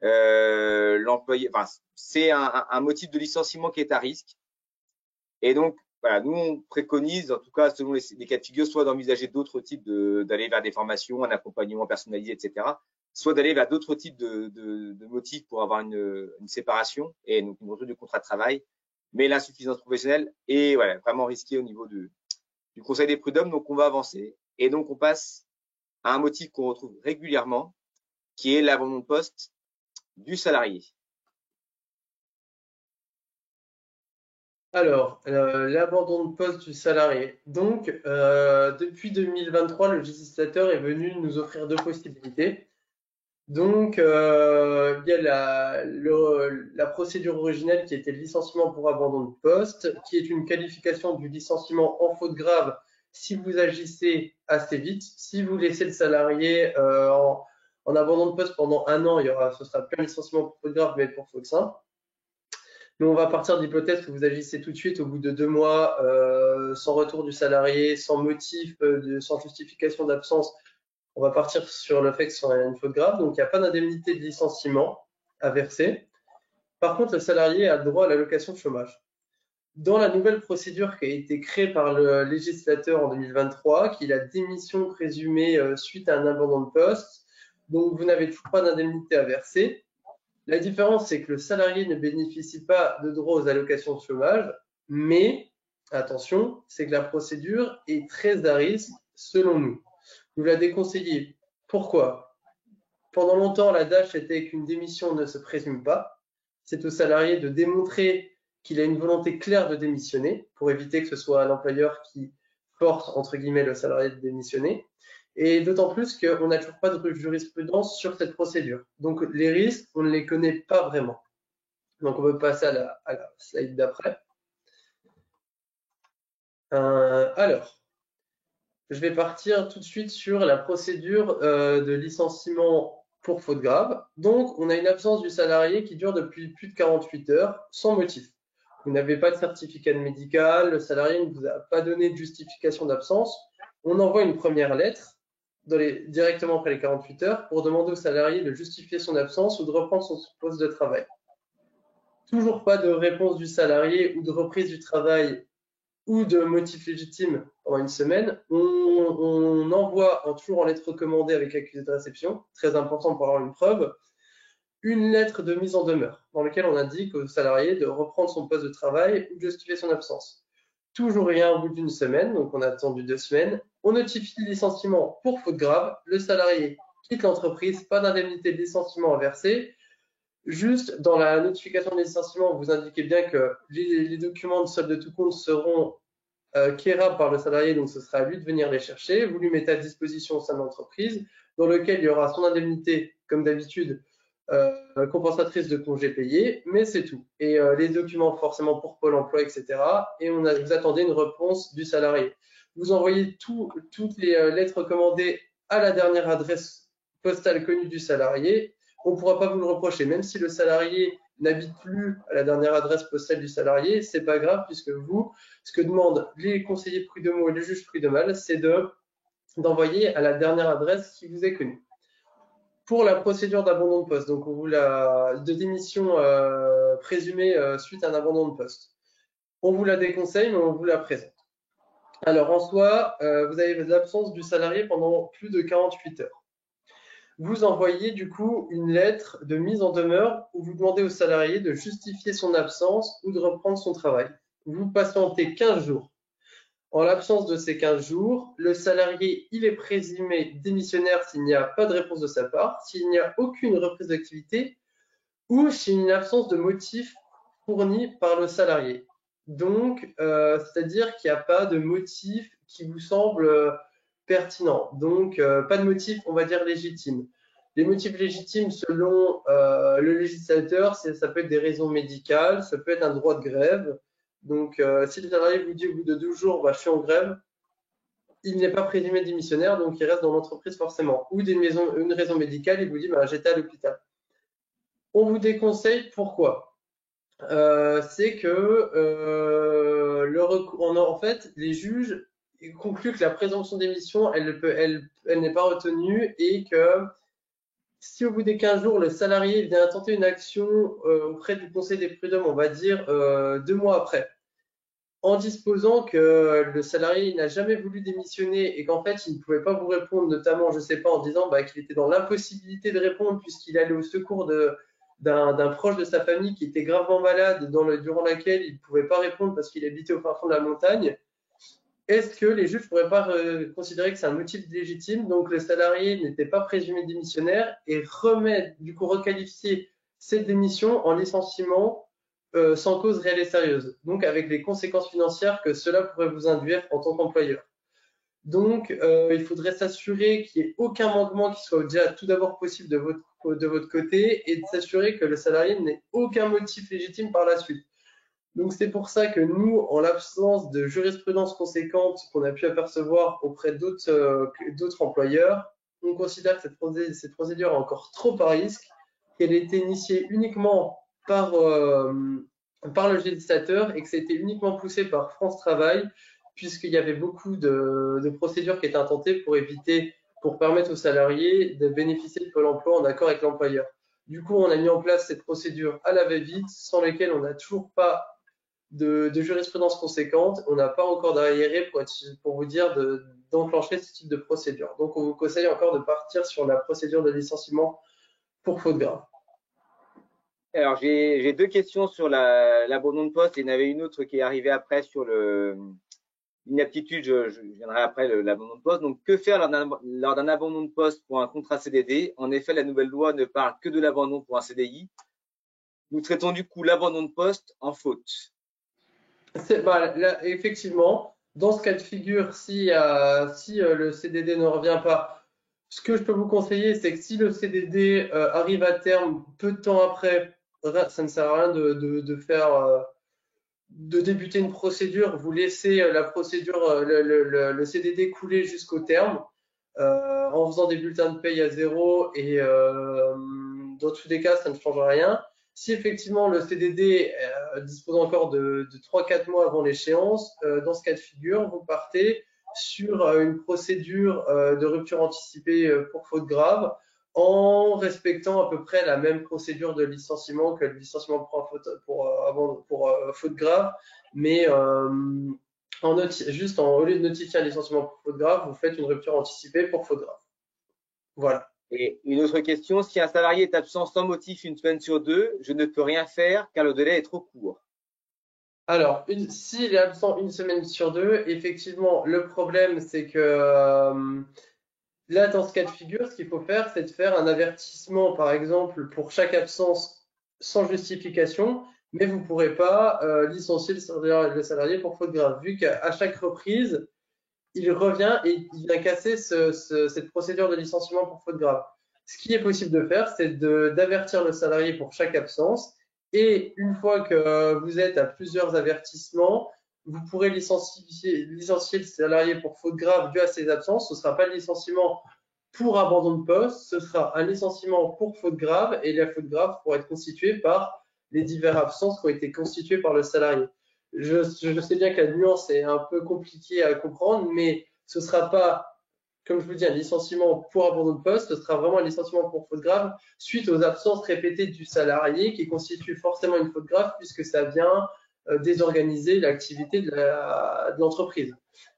L'employé, enfin, c'est un motif de licenciement qui est à risque. Et donc, voilà, nous, on préconise, en tout cas, selon les cas de figure, soit d'envisager d'autres types d'aller vers des formations, un accompagnement personnalisé, etc. Soit d'aller vers d'autres types de motifs pour avoir une séparation et donc une rupture du contrat de travail. Mais l'insuffisance professionnelle est voilà, vraiment risquée au niveau du Conseil des prud'hommes. Donc, on va avancer. Et donc, on passe à un motif qu'on retrouve régulièrement, qui est l'abandon de poste du salarié. Alors, l'abandon de poste du salarié. Donc, depuis 2023, le législateur est venu nous offrir deux possibilités. Donc, il y a la procédure originelle qui était le licenciement pour abandon de poste, qui est une qualification du licenciement en faute grave si vous agissez assez vite. Si vous laissez le salarié en abandon de poste pendant un an, ce sera plus un licenciement pour faute grave, mais pour faute simple. Nous, on va partir de l'hypothèse que vous agissez tout de suite au bout de 2 mois, sans retour du salarié, sans motif, sans justification d'absence. On va partir sur le fait que ce soit une faute grave, donc il n'y a pas d'indemnité de licenciement à verser. Par contre, le salarié a le droit à l'allocation de chômage. Dans la nouvelle procédure qui a été créée par le législateur en 2023, qui est la démission présumée suite à un abandon de poste, donc vous n'avez toujours pas d'indemnité à verser. La différence, c'est que le salarié ne bénéficie pas de droit aux allocations de chômage, mais attention, c'est que la procédure est très à risque selon nous. Nous la déconseillons. Pourquoi? Pendant longtemps, l'adage était qu'une démission ne se présume pas. C'est au salarié de démontrer qu'il a une volonté claire de démissionner pour éviter que ce soit l'employeur qui force, entre guillemets, le salarié de démissionner. Et d'autant plus qu'on n'a toujours pas de jurisprudence sur cette procédure. Donc les risques, on ne les connaît pas vraiment. Donc on peut passer à la slide d'après. Alors, je vais partir tout de suite sur la procédure de licenciement pour faute grave. Donc, on a une absence du salarié qui dure depuis plus de 48 heures sans motif. Vous n'avez pas de certificat médical, le salarié ne vous a pas donné de justification d'absence. On envoie une première lettre directement après les 48 heures pour demander au salarié de justifier son absence ou de reprendre son poste de travail. Toujours pas de réponse du salarié ou de reprise du travail ou de motif légitime pendant une semaine, on envoie toujours en lettre recommandée avec accusé de réception, très important pour avoir une preuve, une lettre de mise en demeure dans laquelle on indique au salarié de reprendre son poste de travail ou de justifier son absence. Toujours rien au bout d'une semaine, donc on a attendu 2 semaines. On notifie le licenciement pour faute grave. Le salarié quitte l'entreprise, pas d'indemnité de licenciement à verser. Juste dans la notification de licenciement, vous indiquez bien que les documents de solde de tout compte seront qui est rare par le salarié, donc ce sera à lui de venir les chercher. Vous lui mettez à disposition au sein de l'entreprise, dans lequel il y aura son indemnité, comme d'habitude, compensatrice de congés payés, mais c'est tout. Et les documents forcément pour Pôle emploi, etc. Et vous attendez une réponse du salarié. Vous envoyez toutes les lettres recommandées à la dernière adresse postale connue du salarié. On ne pourra pas vous le reprocher, même si le salarié n'habite plus à la dernière adresse postale du salarié, c'est pas grave puisque vous, ce que demandent les conseillers prud'homaux et les juges prud'homaux, c'est d'envoyer à la dernière adresse qui vous est connue. Pour la procédure d'abandon de poste, donc de démission présumée suite à un abandon de poste, on vous la déconseille, mais on vous la présente. Alors en soi, vous avez l'absence du salarié pendant plus de 48 heures. Vous envoyez du coup une lettre de mise en demeure où vous demandez au salarié de justifier son absence ou de reprendre son travail. Vous patientez 15 jours. En l'absence de ces 15 jours, le salarié, il est présumé démissionnaire s'il n'y a pas de réponse de sa part, s'il n'y a aucune reprise d'activité ou s'il y a une absence de motif fourni par le salarié. Donc, c'est-à-dire qu'il n'y a pas de motif qui vous semble pertinent. Donc, pas de motif, on va dire, légitime. Les motifs légitimes, selon le législateur, ça peut être des raisons médicales, ça peut être un droit de grève. Donc, si le salarié vous dit au bout de 12 jours, bah, je suis en grève, il n'est pas présumé démissionnaire, donc il reste dans l'entreprise forcément. Ou une raison médicale, il vous dit, bah, j'étais à l'hôpital. On vous déconseille, pourquoi c'est que en fait, les juges concluent que la présomption d'émission, elle n'est pas retenue et que si au bout des 15 jours, le salarié vient tenter une action auprès du Conseil des prud'hommes, on va dire 2 mois après, en disposant que le salarié n'a jamais voulu démissionner et qu'en fait, il ne pouvait pas vous répondre, notamment, je ne sais pas, en disant qu'il était dans l'impossibilité de répondre puisqu'il allait au secours d'un proche de sa famille qui était gravement malade durant laquelle il ne pouvait pas répondre parce qu'il habitait au fin fond de la montagne. Est-ce que les juges ne pourraient pas considérer que c'est un motif légitime, donc le salarié n'était pas présumé démissionnaire et requalifier cette démission en licenciement sans cause réelle et sérieuse, donc avec les conséquences financières que cela pourrait vous induire en tant qu'employeur. Donc, il faudrait s'assurer qu'il n'y ait aucun manquement qui soit déjà tout d'abord possible de votre côté et de s'assurer que le salarié n'ait aucun motif légitime par la suite. Donc, c'est pour ça que nous, en l'absence de jurisprudence conséquente qu'on a pu apercevoir auprès d'autres employeurs, on considère que cette procédure est encore trop à risque, qu'elle ait été initiée uniquement par le législateur et que ça a été uniquement poussé par France Travail, puisqu'il y avait beaucoup de procédures qui étaient intentées pour permettre aux salariés de bénéficier de Pôle emploi en accord avec l'employeur. Du coup, on a mis en place cette procédure à la va-vite, sans laquelle on n'a toujours pas de jurisprudence conséquente. On n'a pas encore d'arriéré pour vous dire d'enclencher ce type de procédure. Donc, on vous conseille encore de partir sur la procédure de licenciement pour faute grave. Alors, j'ai deux questions sur l'abandon de poste. Il y en avait une autre qui est arrivée après sur l'inaptitude. Je viendrai après l'abandon de poste. Donc, que faire lors d'un abandon de poste pour un contrat CDD? En effet, la nouvelle loi ne parle que de l'abandon pour un CDI. Nous traitons du coup l'abandon de poste en faute. Là, effectivement, dans ce cas de figure, si le CDD ne revient pas, ce que je peux vous conseiller, c'est que si le CDD arrive à terme peu de temps après, ça ne sert à rien de débuter une procédure. Vous laissez la procédure, le CDD couler jusqu'au terme en faisant des bulletins de paye à zéro et dans tous les cas, ça ne change rien. Si effectivement le CDD dispose encore de 3-4 mois avant l'échéance, dans ce cas de figure, vous partez sur une procédure de rupture anticipée pour faute grave en respectant à peu près la même procédure de licenciement que le licenciement pour faute grave, mais au lieu de notifier un licenciement pour faute grave, vous faites une rupture anticipée pour faute grave. Voilà. Et une autre question, si un salarié est absent sans motif une semaine sur deux, je ne peux rien faire car le délai est trop court. Alors, s'il est absent une semaine sur deux, effectivement, le problème, c'est que là, dans ce cas de figure, ce qu'il faut faire, c'est de faire un avertissement, par exemple, pour chaque absence sans justification, mais vous ne pourrez pas licencier le salarié pour faute grave, vu qu'à chaque reprise, il revient et il vient casser cette procédure de licenciement pour faute grave. Ce qui est possible de faire, c'est d'avertir le salarié pour chaque absence. Et une fois que vous êtes à plusieurs avertissements, vous pourrez licencier le salarié pour faute grave due à ses absences. Ce ne sera pas le licenciement pour abandon de poste, ce sera un licenciement pour faute grave et la faute grave pourra être constituée par les diverses absences qui ont été constituées par le salarié. Je sais bien que la nuance est un peu compliquée à comprendre, mais ce ne sera pas, comme je vous dis, un licenciement pour abandon de poste, ce sera vraiment un licenciement pour faute grave suite aux absences répétées du salarié qui constitue forcément une faute grave puisque ça vient désorganiser l'activité de l'entreprise.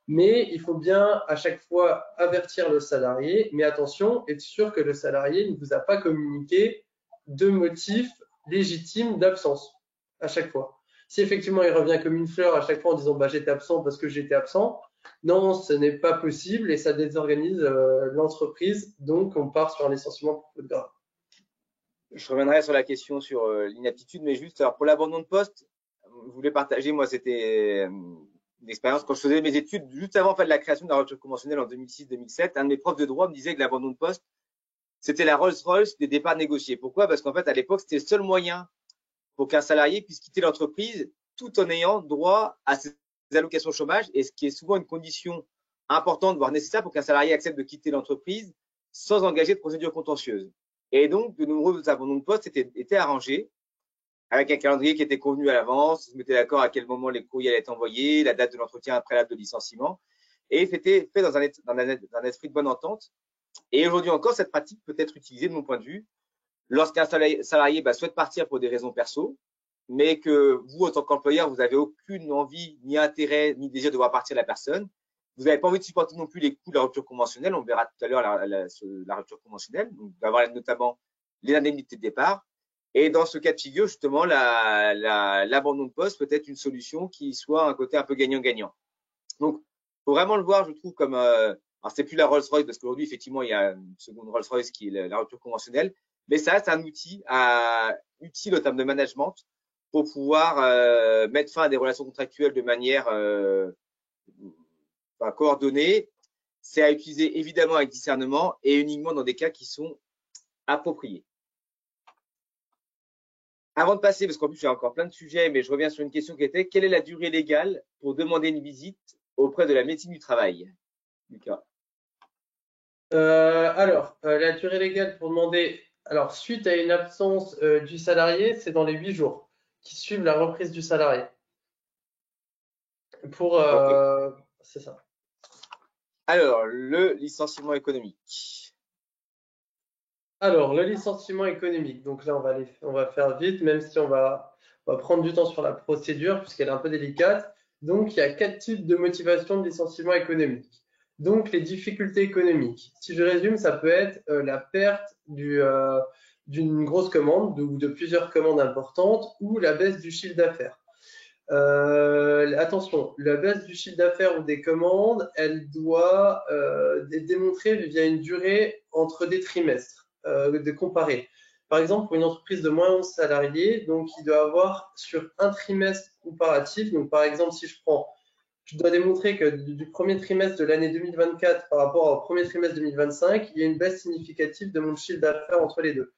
Mais il faut bien à chaque fois avertir le salarié, mais attention, être sûr que le salarié ne vous a pas communiqué de motifs légitimes d'absence à chaque fois. Si effectivement il revient comme une fleur à chaque fois en disant bah, j'étais absent parce que j'étais absent, non, ce n'est pas possible et ça désorganise l'entreprise, donc on part sur un licenciement pour faute grave. Je reviendrai sur la question sur l'inaptitude, mais juste alors pour l'abandon de poste, je voulais partager, moi c'était une expérience quand je faisais mes études, juste avant en fait, de la création de la rupture conventionnelle en 2006-2007, un de mes profs de droit me disait que l'abandon de poste, c'était la Rolls-Royce des départs négociés. Pourquoi? Parce qu'en fait, à l'époque, c'était le seul moyen pour qu'un salarié puisse quitter l'entreprise tout en ayant droit à ses allocations chômage, et ce qui est souvent une condition importante, voire nécessaire pour qu'un salarié accepte de quitter l'entreprise sans engager de procédure contentieuse. Et donc, de nombreux abandons de poste étaient arrangés avec un calendrier qui était convenu à l'avance, on se mettait d'accord à quel moment les courriers allaient être envoyés, la date de l'entretien préalable de licenciement, et c'était fait dans un esprit de bonne entente. Et aujourd'hui encore, cette pratique peut être utilisée de mon point de vue lorsqu'un salarié souhaite partir pour des raisons perso, mais que vous, en tant qu'employeur, vous n'avez aucune envie, ni intérêt, ni désir de voir partir la personne. Vous n'avez pas envie de supporter non plus les coûts de la rupture conventionnelle. On verra tout à l'heure la rupture conventionnelle. Donc, d'avoir notamment les indemnités de départ. Et dans ce cas de figure, justement, l'abandon de poste peut être une solution qui soit un côté un peu gagnant-gagnant. Donc, faut vraiment le voir, je trouve, comme alors c'est plus la Rolls-Royce parce qu'aujourd'hui, effectivement, il y a une seconde Rolls-Royce qui est la rupture conventionnelle. Mais ça reste un outil utile au terme de management pour pouvoir mettre fin à des relations contractuelles de manière coordonnée. C'est à utiliser évidemment avec discernement et uniquement dans des cas qui sont appropriés. Avant de passer, parce qu'en plus, j'ai encore plein de sujets, mais je reviens sur une question qui était quelle est la durée légale pour demander une visite auprès de la médecine du travail, Lucas? La durée légale pour demander, alors suite à une absence du salarié, c'est dans les 8 jours qui suivent la reprise du salarié. C'est ça. Alors, le licenciement économique. Alors, le licenciement économique. Donc là, on va faire vite, même si on va prendre du temps sur la procédure puisqu'elle est un peu délicate. Donc, il y a 4 types de motivation de licenciement économique. Donc, les difficultés économiques. Si je résume, ça peut être la perte d'une grosse commande ou de plusieurs commandes importantes ou la baisse du chiffre d'affaires. Attention, la baisse du chiffre d'affaires ou des commandes, elle doit être démontrée via une durée entre des trimestres, de comparer. Par exemple, pour une entreprise de moins de 11 salariés, donc il doit avoir sur un trimestre comparatif, donc par exemple, si je dois démontrer que du premier trimestre de l'année 2024 par rapport au premier trimestre 2025, il y a une baisse significative de mon chiffre d'affaires entre les deux.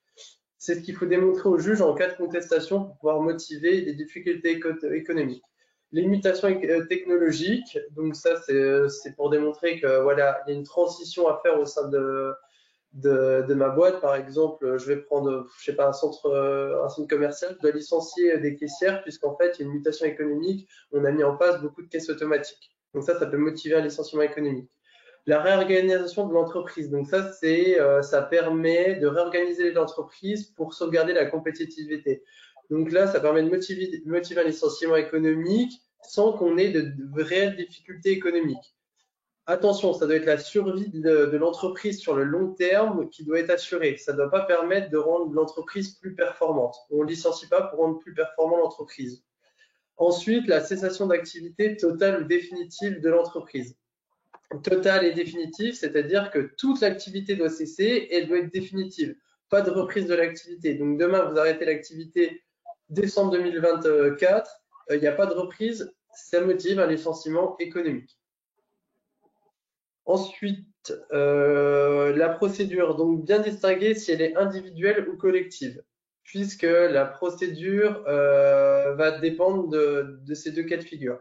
C'est ce qu'il faut démontrer au juge en cas de contestation pour pouvoir motiver les difficultés économiques. Les mutations technologiques, donc ça c'est pour démontrer que voilà, il y a une transition à faire au sein de ma boîte. Par exemple, je vais prendre, je sais pas, un centre commercial, je dois licencier des caissières puisqu'en fait il y a une mutation économique, on a mis en place beaucoup de caisses automatiques. Donc ça peut motiver un licenciement économique. La réorganisation de l'entreprise. Donc ça permet de réorganiser l'entreprise pour sauvegarder la compétitivité. Donc là, ça permet de motiver un licenciement économique sans qu'on ait de réelles difficultés économiques. Attention, ça doit être la survie de l'entreprise sur le long terme qui doit être assurée. Ça ne doit pas permettre de rendre l'entreprise plus performante. On ne licencie pas pour rendre plus performant l'entreprise. Ensuite, la cessation d'activité totale ou définitive de l'entreprise. Totale et définitive, c'est-à-dire que toute l'activité doit cesser et elle doit être définitive. Pas de reprise de l'activité. Donc demain, vous arrêtez l'activité décembre 2024, il n'y a pas de reprise, ça motive un licenciement économique. Ensuite, la procédure, donc bien distinguer si elle est individuelle ou collective, puisque la procédure va dépendre de ces deux cas de figure.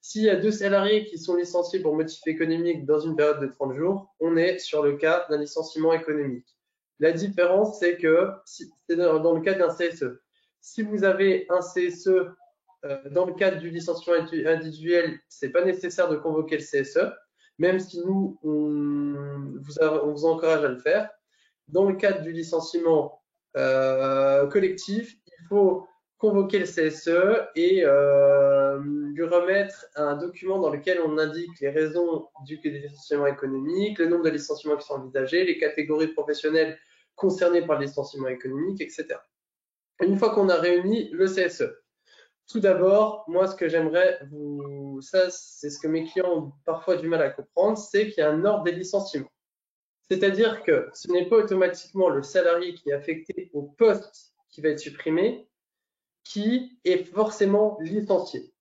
S'il y a 2 salariés qui sont licenciés pour motif économique dans une période de 30 jours, on est sur le cas d'un licenciement économique. La différence, c'est que c'est dans le cas d'un CSE. Si vous avez un CSE dans le cadre du licenciement individuel, c'est pas nécessaire de convoquer le CSE, même si nous, on vous encourage à le faire. Dans le cadre du licenciement collectif, il faut convoquer le CSE et lui remettre un document dans lequel on indique les raisons du licenciement économique, le nombre de licenciements qui sont envisagés, les catégories professionnelles concernées par le licenciement économique, etc. Une fois qu'on a réuni le CSE, tout d'abord, moi, ce que j'aimerais ça, c'est ce que mes clients ont parfois du mal à comprendre, c'est qu'il y a un ordre des licenciements. C'est-à-dire que ce n'est pas automatiquement le salarié qui est affecté au poste qui va être supprimé qui est forcément licencié.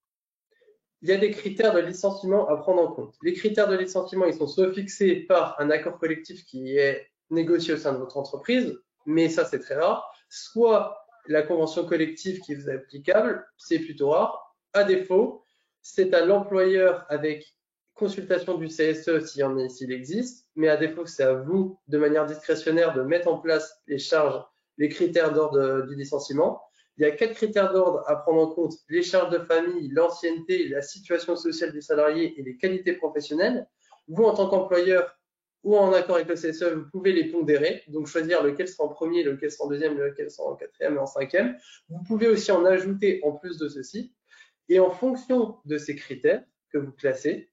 Il y a des critères de licenciement à prendre en compte. Les critères de licenciement, ils sont soit fixés par un accord collectif qui est négocié au sein de votre entreprise, mais ça, c'est très rare, soit la convention collective qui vous est applicable, c'est plutôt rare. À défaut, c'est à l'employeur avec consultation du CSE s'il existe, mais à défaut, c'est à vous, de manière discrétionnaire, de mettre en place les charges, les critères d'ordre du licenciement. Il y a 4 critères d'ordre à prendre en compte: les charges de famille, l'ancienneté, la situation sociale du salarié et les qualités professionnelles. Vous, en tant qu'employeur ou en accord avec le CSE, vous pouvez les pondérer, donc choisir lequel sera en premier, lequel sera en deuxième, lequel sera en quatrième et en cinquième. Vous pouvez aussi en ajouter en plus de ceci. Et en fonction de ces critères que vous classez,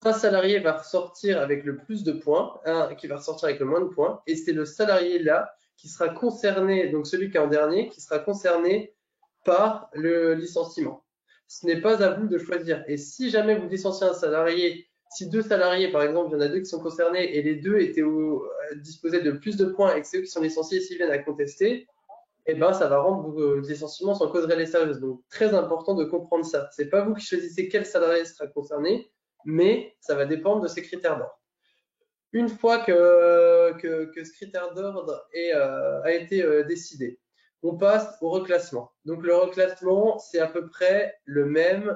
un salarié va ressortir avec le plus de points, un qui va ressortir avec le moins de points, et c'est le salarié là qui sera concerné, donc celui qui est en dernier, qui sera concerné par le licenciement. Ce n'est pas à vous de choisir. Et si jamais vous licenciez un salarié, si 2 salariés, par exemple, il y en a 2 qui sont concernés et les 2 étaient disposaient de plus de points et que c'est eux qui sont licenciés, s'ils viennent à contester, eh ben, ça va rendre vos licenciements sans cause réelle et sérieuse. Donc, très important de comprendre ça. C'est pas vous qui choisissez quel salarié sera concerné, mais ça va dépendre de ces critères d'ordre. Une fois que ce critère d'ordre a été décidé, on passe au reclassement. Donc le reclassement, c'est à peu près le même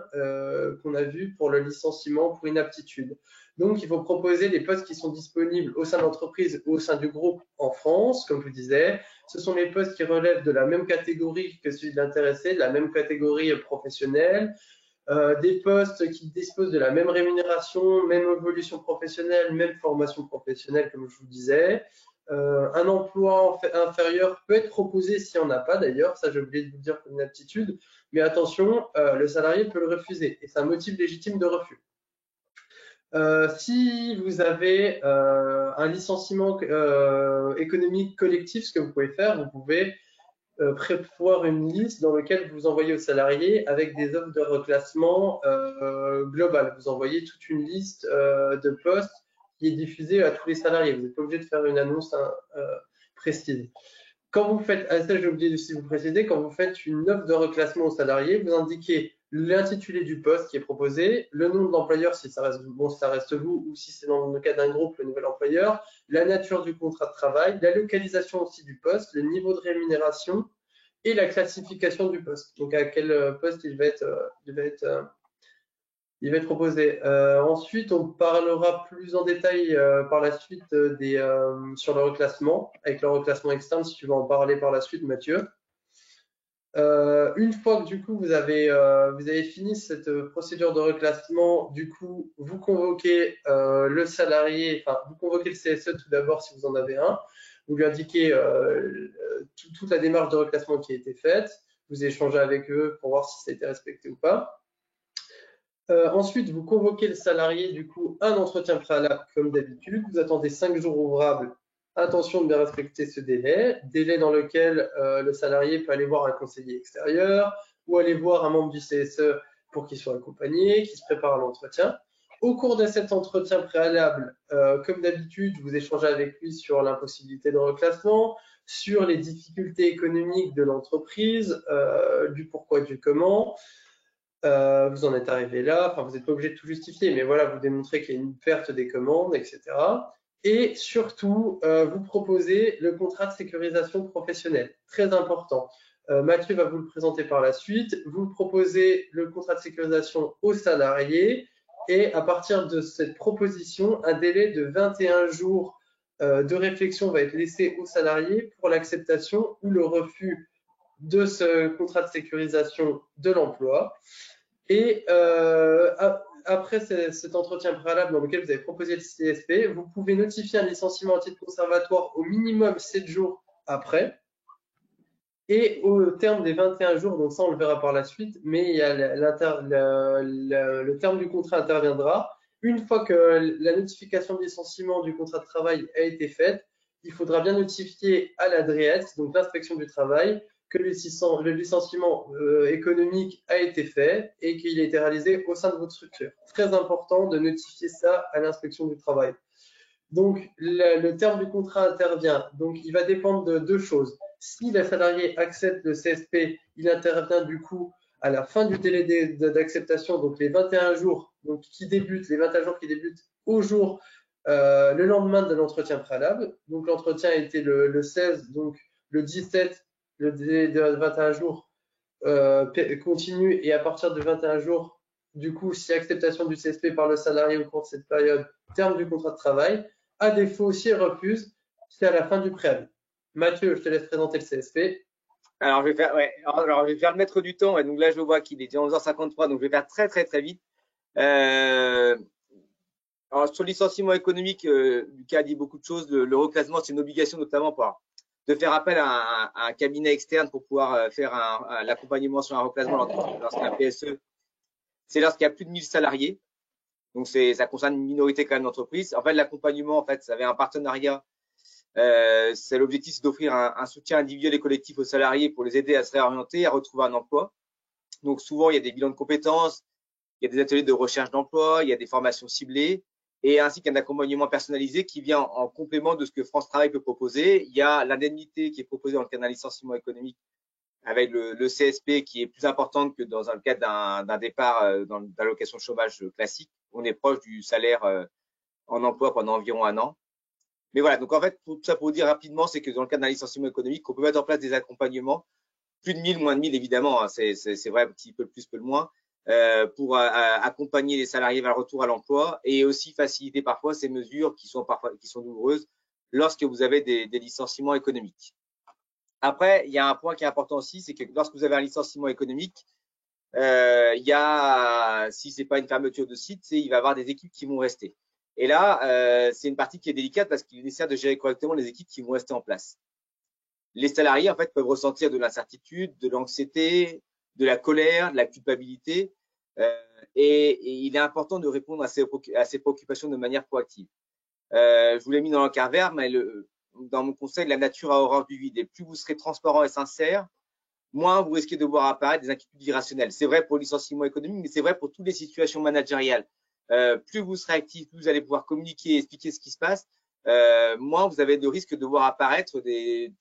qu'on a vu pour le licenciement pour inaptitude. Donc il faut proposer des postes qui sont disponibles au sein de l'entreprise ou au sein du groupe en France, comme je vous disais. Ce sont les postes qui relèvent de la même catégorie que celui de l'intéressé, de la même catégorie professionnelle. Des postes qui disposent de la même rémunération, même évolution professionnelle, même formation professionnelle, comme je vous disais. Un emploi inférieur peut être proposé s'il n'y en a pas d'ailleurs, ça j'ai oublié de vous dire pour une aptitude, mais attention, le salarié peut le refuser et c'est un motif légitime de refus. Si vous avez un licenciement économique collectif, ce que vous pouvez faire, vous pouvez prévoir une liste dans laquelle vous envoyez aux salariés avec des offres de reclassement globales. Vous envoyez toute une liste de postes qui est diffusée à tous les salariés. Vous n'êtes pas obligé de faire une annonce précise. Quand vous faites, ça j'ai oublié de vous préciser, quand vous faites une offre de reclassement aux salariés, vous indiquez l'intitulé du poste qui est proposé, le nom de l'employeur si ça reste, bon, si ça reste vous ou si c'est dans le cas d'un groupe, le nouvel employeur, la nature du contrat de travail, la localisation aussi du poste, le niveau de rémunération et la classification du poste. Donc à quel poste il va être proposé. Ensuite, on parlera plus en détail par la suite sur le reclassement, avec le reclassement externe, si tu veux en parler par la suite, Mathieu. Une fois que du coup vous avez fini cette procédure de reclassement, du coup vous convoquez le salarié, enfin vous convoquez le CSE tout d'abord si vous en avez un, vous lui indiquez toute la démarche de reclassement qui a été faite, vous échangez avec eux pour voir si ça a été respecté ou pas. Ensuite, vous convoquez le salarié, du coup, un entretien préalable comme d'habitude. Vous attendez 5 jours ouvrables. Attention de bien respecter ce délai dans lequel le salarié peut aller voir un conseiller extérieur ou aller voir un membre du CSE pour qu'il soit accompagné, qu'il se prépare à l'entretien. Au cours de cet entretien préalable, comme d'habitude, vous échangez avec lui sur l'impossibilité de reclassement, sur les difficultés économiques de l'entreprise, du pourquoi, du comment. Vous en êtes arrivé là, enfin vous n'êtes pas obligé de tout justifier, mais voilà, vous démontrez qu'il y a une perte des commandes, etc. Et surtout, vous proposez le contrat de sécurisation professionnelle, très important. Mathieu va vous le présenter par la suite. Vous proposez le contrat de sécurisation aux salariés et à partir de cette proposition, un délai de 21 jours de réflexion va être laissé aux salariés pour l'acceptation ou le refus de ce contrat de sécurisation de l'emploi. Et après cet entretien préalable dans lequel vous avez proposé le CSP, vous pouvez notifier un licenciement à titre conservatoire au minimum 7 jours après. Et au terme des 21 jours, donc ça on le verra par la suite, mais il y a le terme du contrat interviendra. Une fois que la notification de licenciement du contrat de travail a été faite, il faudra bien notifier à la DREET, donc l'inspection du travail, que le licenciement économique a été fait et qu'il a été réalisé au sein de votre structure. Très important de notifier ça à l'inspection du travail. Donc, le terme du contrat intervient. Donc, il va dépendre de deux choses. Si le salarié accepte le CSP, il intervient du coup à la fin du délai d'acceptation, donc les 21 jours, donc les 21 jours qui débutent au jour, le lendemain de l'entretien préalable. Donc, l'entretien a été le 16, donc le 17, le délai de 21 jours continue et à partir de 21 jours, du coup, si acceptation du CSP par le salarié au cours de cette période, terme du contrat de travail. À défaut, s'il refuse, c'est à la fin du préavis. Mathieu, je te laisse présenter le CSP. Alors, je vais faire le maître du temps. Et donc là, je vois qu'il est déjà 11h53, donc je vais faire très, très, très vite. Alors, sur le licenciement économique, Lucas a dit beaucoup de choses. Le reclassement, c'est une obligation, notamment de faire appel à un cabinet externe pour pouvoir faire l'accompagnement sur un reclassement lorsqu'un PSE. C'est lorsqu'il y a plus de 1000 salariés. Donc, ça concerne une minorité quand même d'entreprises. En fait, l'accompagnement, en fait, ça avait un partenariat. C'est l'objectif, c'est d'offrir un soutien individuel et collectif aux salariés pour les aider à se réorienter, à retrouver un emploi. Donc, souvent, il y a des bilans de compétences, il y a des ateliers de recherche d'emploi, il y a des formations ciblées, et ainsi qu'un accompagnement personnalisé qui vient en complément de ce que France Travail peut proposer. Il y a l'indemnité qui est proposée dans le cadre d'un licenciement économique avec le CSP qui est plus importante que dans le cadre d'un départ dans l'allocation de chômage classique. On est proche du salaire en emploi pendant environ un an. Mais voilà, donc en fait, tout ça pour dire rapidement, c'est que dans le cadre d'un licenciement économique, on peut mettre en place des accompagnements, plus de 1000, moins de 1000 évidemment, hein, c'est vrai, un petit peu le plus, peu le moins, pour accompagner les salariés vers le retour à l'emploi et aussi faciliter parfois ces mesures qui sont douloureuses lorsque vous avez des licenciements économiques. Après, il y a un point qui est important aussi, c'est que lorsque vous avez un licenciement économique, il y a, si c'est pas une fermeture de site, il va y avoir des équipes qui vont rester. Et là, c'est une partie qui est délicate parce qu'il est nécessaire de gérer correctement les équipes qui vont rester en place. Les salariés, en fait, peuvent ressentir de l'incertitude, de l'anxiété, de la colère, de la culpabilité. Et il est important de répondre à ces préoccupations de manière proactive. Je vous l'ai mis dans le vert, mais dans mon conseil, la nature a horreur du vide. Et plus vous serez transparent et sincère, moins vous risquez de voir apparaître des inquiétudes irrationnelles. C'est vrai pour le licenciement économique, mais c'est vrai pour toutes les situations managériales. Plus vous serez actif, plus vous allez pouvoir communiquer et expliquer ce qui se passe, moins vous avez de risques de voir apparaître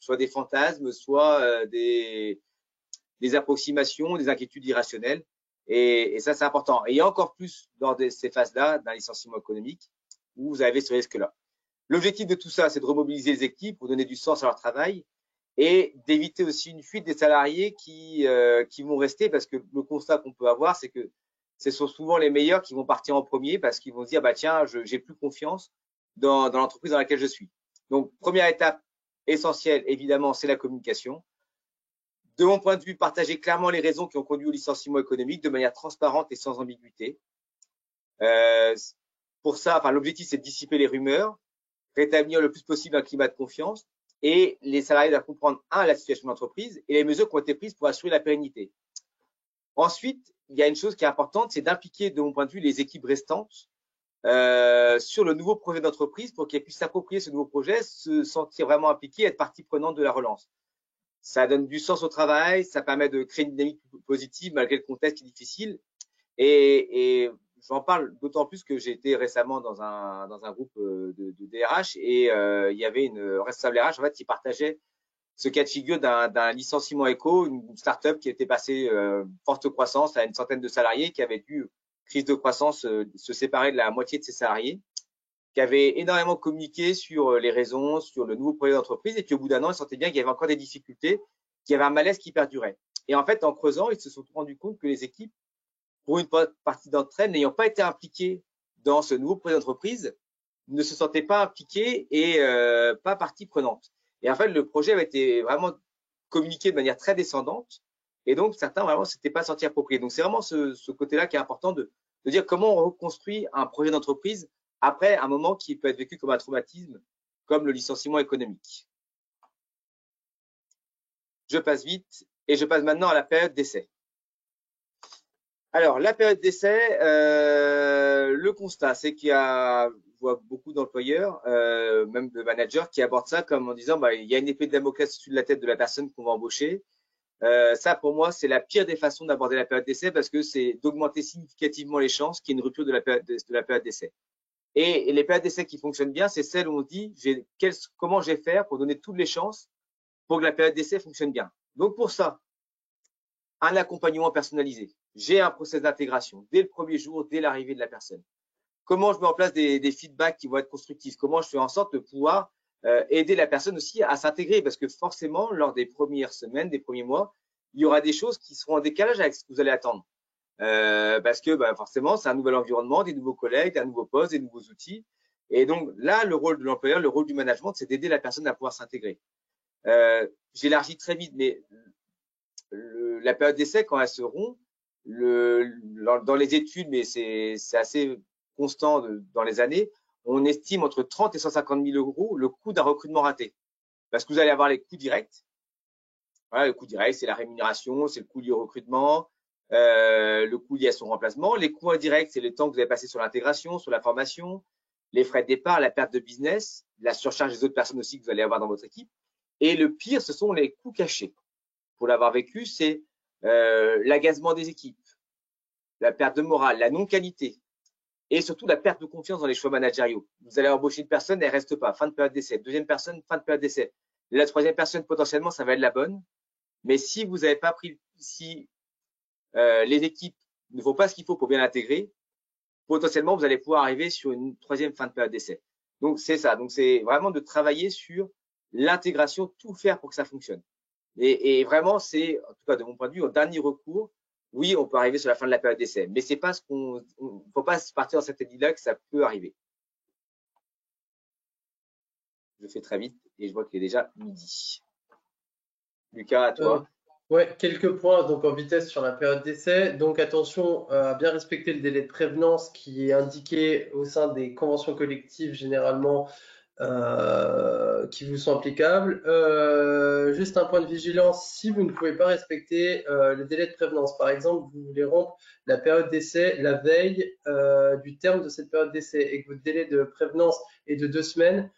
soit des fantasmes, soit des approximations, des inquiétudes irrationnelles. Et ça, c'est important. Et encore plus dans ces phases-là d'un licenciement économique où vous avez ce risque-là. L'objectif de tout ça, c'est de remobiliser les équipes pour donner du sens à leur travail et d'éviter aussi une fuite des salariés qui vont rester, parce que le constat qu'on peut avoir, c'est que ce sont souvent les meilleurs qui vont partir en premier parce qu'ils vont se dire, bah tiens, j'ai plus confiance dans l'entreprise dans laquelle je suis. Donc, première étape essentielle, évidemment, c'est la communication. De mon point de vue, partager clairement les raisons qui ont conduit au licenciement économique de manière transparente et sans ambiguïté. Pour ça, l'objectif, c'est de dissiper les rumeurs, rétablir le plus possible un climat de confiance, et les salariés doivent comprendre, la situation de l'entreprise et les mesures qui ont été prises pour assurer la pérennité. Ensuite, il y a une chose qui est importante, c'est d'impliquer, de mon point de vue, les équipes restantes sur le nouveau projet d'entreprise pour qu'elles puissent s'approprier ce nouveau projet, se sentir vraiment impliquées, être partie prenante de la relance. Ça donne du sens au travail, ça permet de créer une dynamique positive malgré le contexte qui est difficile. Et j'en parle d'autant plus que j'ai été récemment dans un groupe de DRH et il y avait une responsable RH en fait qui partageait ce cas de figure d'un licenciement éco, une start-up qui était passée forte croissance à une centaine de salariés, qui avait dû, crise de croissance, se séparer de la moitié de ses salariés, qui avait énormément communiqué sur les raisons, sur le nouveau projet d'entreprise, et puis au bout d'un an, ils sentaient bien qu'il y avait encore des difficultés, qu'il y avait un malaise qui perdurait. Et en fait, en creusant, ils se sont rendus compte que les équipes, pour une partie d'entre elles, n'ayant pas été impliquées dans ce nouveau projet d'entreprise, ne se sentaient pas impliquées et pas partie prenante. Et en fait, le projet avait été vraiment communiqué de manière très descendante, et donc certains vraiment s'étaient pas sentis appropriés. Donc c'est vraiment ce côté-là qui est important de dire comment on reconstruit un projet d'entreprise après un moment qui peut être vécu comme un traumatisme, comme le licenciement économique. Je passe vite et je passe maintenant à la période d'essai. Alors, la période d'essai, le constat, c'est qu'il y a, je vois beaucoup d'employeurs, même de managers, qui abordent ça comme en disant, bah, il y a une épée de Damoclès au-dessus de la tête de la personne qu'on va embaucher. Ça, pour moi, c'est la pire des façons d'aborder la période d'essai parce que c'est d'augmenter significativement les chances qu'il y ait une rupture de la période d'essai. Et les périodes d'essai qui fonctionnent bien, c'est celles où on dit comment je vais faire pour donner toutes les chances pour que la période d'essai fonctionne bien. Donc, pour ça, un accompagnement personnalisé. J'ai un process d'intégration dès le premier jour, dès l'arrivée de la personne. Comment je mets en place des feedbacks qui vont être constructifs? Comment je fais en sorte de pouvoir aider la personne aussi à s'intégrer? Parce que forcément, lors des premières semaines, des premiers mois, il y aura des choses qui seront en décalage avec ce que vous allez attendre. Parce que forcément, c'est un nouvel environnement, des nouveaux collègues, un nouveau poste, des nouveaux outils. Et donc là, le rôle de l'employeur, le rôle du management, c'est d'aider la personne à pouvoir s'intégrer. J'élargis très vite, mais la période d'essai, quand elle se rompt, dans les études, mais c'est assez constant dans les années, on estime entre 30 et 150 000 euros le coût d'un recrutement raté. Parce que vous allez avoir les coûts directs. Voilà, le coût direct, c'est la rémunération, c'est le coût du recrutement, le coût lié à son remplacement. Les coûts indirects, c'est le temps que vous avez passé sur l'intégration, sur la formation, les frais de départ, la perte de business, la surcharge des autres personnes aussi que vous allez avoir dans votre équipe. Et le pire, ce sont les coûts cachés. Pour l'avoir vécu, c'est l'agacement des équipes, la perte de morale, la non-qualité et surtout la perte de confiance dans les choix managériaux. Vous allez embaucher une personne, elle ne reste pas. Fin de période d'essai. Deuxième personne, fin de période d'essai. La troisième personne, potentiellement, ça va être la bonne. Mais si vous n'avez pas pris, si les équipes ne font pas ce qu'il faut pour bien l'intégrer, potentiellement, vous allez pouvoir arriver sur une troisième fin de période d'essai. Donc, c'est ça. Donc, c'est vraiment de travailler sur l'intégration, tout faire pour que ça fonctionne. Et vraiment, c'est, en tout cas de mon point de vue, au dernier recours, oui, on peut arriver sur la fin de la période d'essai, mais c'est pas ce qu'on, faut pas partir dans cette idée-là que ça peut arriver. Je fais très vite et je vois qu'il est déjà midi. Lucas, à toi. Ouais, quelques points donc en vitesse sur la période d'essai. Donc attention à bien respecter le délai de prévenance qui est indiqué au sein des conventions collectives généralement qui vous sont applicables. Juste un point de vigilance, si vous ne pouvez pas respecter le délai de prévenance, par exemple, vous voulez rompre la période d'essai la veille du terme de cette période d'essai et que votre délai de prévenance est de 2 semaines,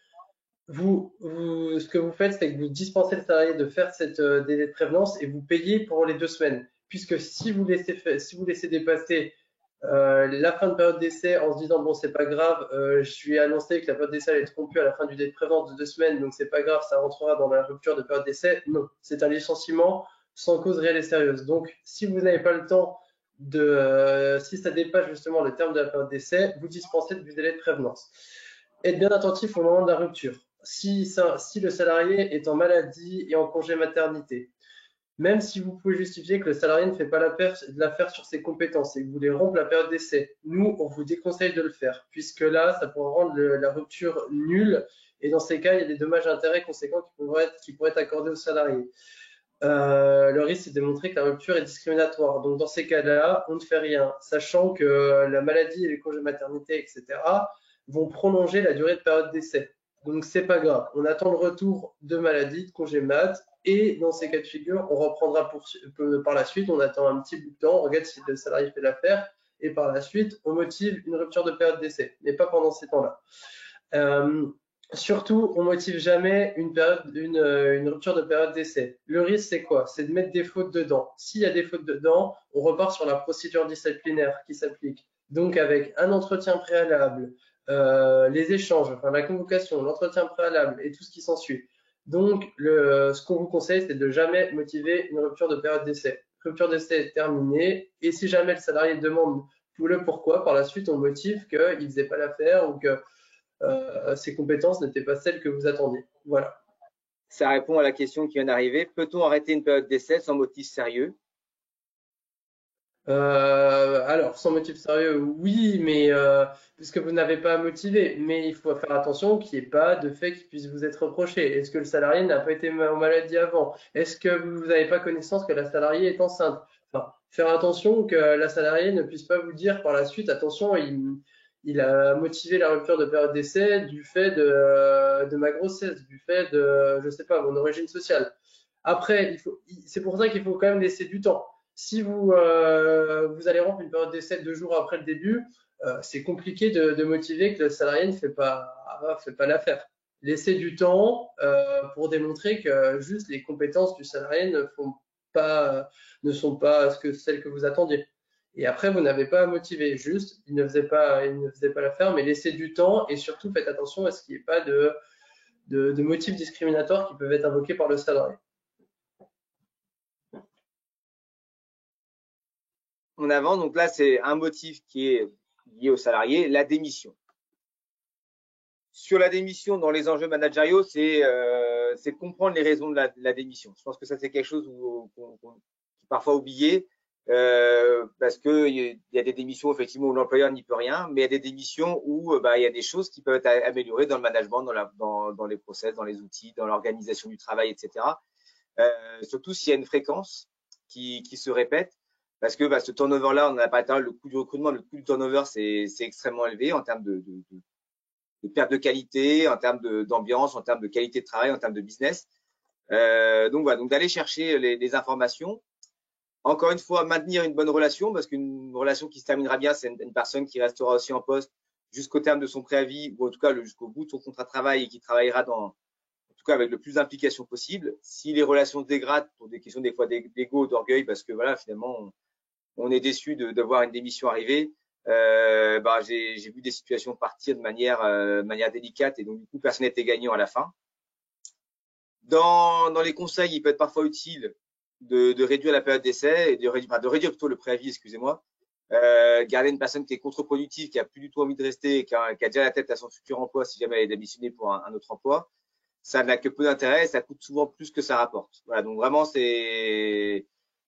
ce que vous faites, c'est que vous dispensez le salarié de faire cette délai de prévenance et vous payez pour les 2 semaines. Puisque si vous laissez dépasser la fin de période d'essai en se disant bon c'est pas grave, je lui ai annoncé que la période d'essai allait être rompue à la fin du délai de prévenance de 2 semaines, donc c'est pas grave, ça rentrera dans la rupture de période d'essai. Non, c'est un licenciement sans cause réelle et sérieuse. Donc si vous n'avez pas le temps si ça dépasse justement le terme de la période d'essai, vous dispensez du délai de prévenance. Être bien attentif au moment de la rupture. Si le salarié est en maladie et en congé maternité, même si vous pouvez justifier que le salarié ne fait pas l'affaire sur ses compétences et que vous voulez rompre la période d'essai, nous, on vous déconseille de le faire, puisque là, ça pourrait rendre la rupture nulle, et dans ces cas, il y a des dommages et intérêts conséquents qui pourraient être accordés au salarié. Le risque, c'est de démontrer que la rupture est discriminatoire. Donc, dans ces cas-là, on ne fait rien, sachant que la maladie et les congés maternité, etc., vont prolonger la durée de période d'essai. Donc, c'est pas grave. On attend le retour de maladie, de congé mat, et dans ces cas de figure, on reprendra par la suite. On attend un petit bout de temps, on regarde si le salarié fait l'affaire, et par la suite, on motive une rupture de période d'essai, mais pas pendant ces temps-là. Surtout, on motive jamais une rupture de période d'essai. Le risque, c'est quoi? C'est de mettre des fautes dedans. S'il y a des fautes dedans, on repart sur la procédure disciplinaire qui s'applique. Donc, avec un entretien préalable, les échanges, enfin la convocation, l'entretien préalable et tout ce qui s'ensuit. Donc, ce qu'on vous conseille, c'est de jamais motiver une rupture de période d'essai. Rupture d'essai est terminée, et si jamais le salarié demande le pourquoi, par la suite, on motive qu'il ne faisait pas l'affaire ou que ses compétences n'étaient pas celles que vous attendiez. Voilà. Ça répond à la question qui vient d'arriver. Peut-on arrêter une période d'essai sans motif sérieux? Alors, sans motif sérieux, oui, mais puisque vous n'avez pas à motiver, mais il faut faire attention qu'il n'y ait pas de fait qui puisse vous être reproché. Est-ce que le salarié n'a pas été en maladie avant? Est-ce que vous n'avez pas connaissance que la salariée est enceinte? Enfin, faire attention que la salariée ne puisse pas vous dire par la suite, attention, il a motivé la rupture de période d'essai du fait de ma grossesse, du fait de, je sais pas, mon origine sociale. Après, c'est pour ça qu'il faut quand même laisser du temps. Si vous allez rompre une période d'essai 2 jours après le début, c'est compliqué de motiver que le salarié ne fait pas l'affaire. Laissez du temps pour démontrer que juste les compétences du salarié ne sont pas celles que vous attendiez. Et après, vous n'avez pas à motiver, juste, il ne faisait pas l'affaire, mais laissez du temps et surtout faites attention à ce qu'il n'y ait pas de motifs discriminatoires qui peuvent être invoqués par le salarié. On avance, donc là, c'est un motif qui est lié au salarié, la démission. Sur la démission, dans les enjeux managériaux, c'est comprendre les raisons de la démission. Je pense que ça, c'est quelque chose qui est parfois oublié, parce qu'il y a des démissions, effectivement, où l'employeur n'y peut rien, mais il y a des démissions où il y a des choses qui peuvent être améliorées dans le management, dans les process, dans les outils, dans l'organisation du travail, etc. Surtout s'il y a une fréquence qui se répète, parce que ce turnover-là, on en a parlé, le coût du recrutement, le coût du turnover, c'est extrêmement élevé en termes de perte de qualité, en termes d'ambiance, en termes de qualité de travail, en termes de business. Donc voilà, donc d'aller chercher les informations. Encore une fois, maintenir une bonne relation, parce qu'une relation qui se terminera bien, c'est une personne qui restera aussi en poste jusqu'au terme de son préavis, ou en tout cas jusqu'au bout de son contrat de travail et qui travaillera en tout cas avec le plus d'implication possible. Si les relations se dégradent pour des questions des fois d'ego, d'orgueil, parce que voilà, finalement, on est déçu de voir une démission arriver, j'ai vu des situations partir de manière délicate et donc du coup personne n'était gagnant à la fin. Dans les conseils, il peut être parfois utile de réduire la période d'essai et de réduire plutôt le préavis, excusez-moi. Garder une personne qui est contre-productive, qui a plus du tout envie de rester, qui a déjà la tête à son futur emploi si jamais elle est démissionnée pour un autre emploi, ça n'a que peu d'intérêt, ça coûte souvent plus que ça rapporte. Voilà, donc vraiment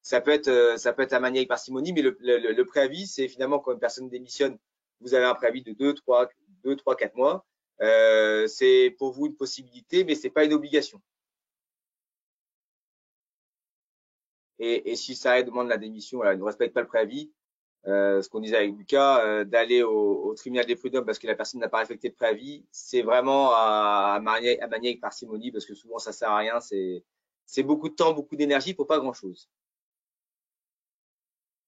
ça peut être à manier avec parcimonie, mais le préavis, c'est finalement quand une personne démissionne, vous avez un préavis de 2, 3, 4 mois. C'est pour vous une possibilité, mais c'est pas une obligation. Et si ça demande la démission, voilà, ne respecte pas le préavis, ce qu'on disait avec Lucas, d'aller au tribunal des prud'hommes parce que la personne n'a pas respecté le préavis, c'est vraiment à manier avec parcimonie parce que souvent ça sert à rien, c'est beaucoup de temps, beaucoup d'énergie pour pas grand-chose.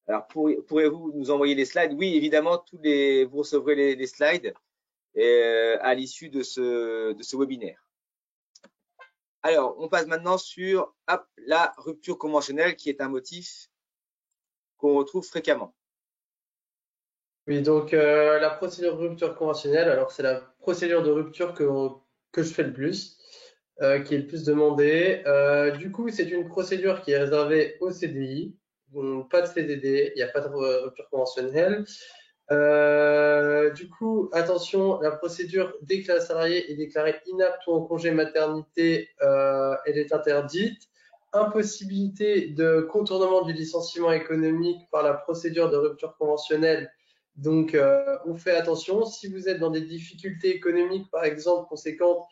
Alors, pourrez-vous nous envoyer les slides? Oui, évidemment, vous recevrez les slides à l'issue de ce webinaire. Alors, on passe maintenant sur la rupture conventionnelle qui est un motif qu'on retrouve fréquemment. Oui, donc la procédure de rupture conventionnelle, alors c'est la procédure de rupture que je fais le plus, qui est le plus demandée. Du coup, c'est une procédure qui est réservée au CDI, donc pas de CDD, il n'y a pas de rupture conventionnelle. Du coup, attention, la procédure, dès que la salariée est déclarée inapte ou en congé maternité, elle est interdite. Impossibilité de contournement du licenciement économique par la procédure de rupture conventionnelle. Donc, on fait attention. Si vous êtes dans des difficultés économiques, par exemple, conséquentes,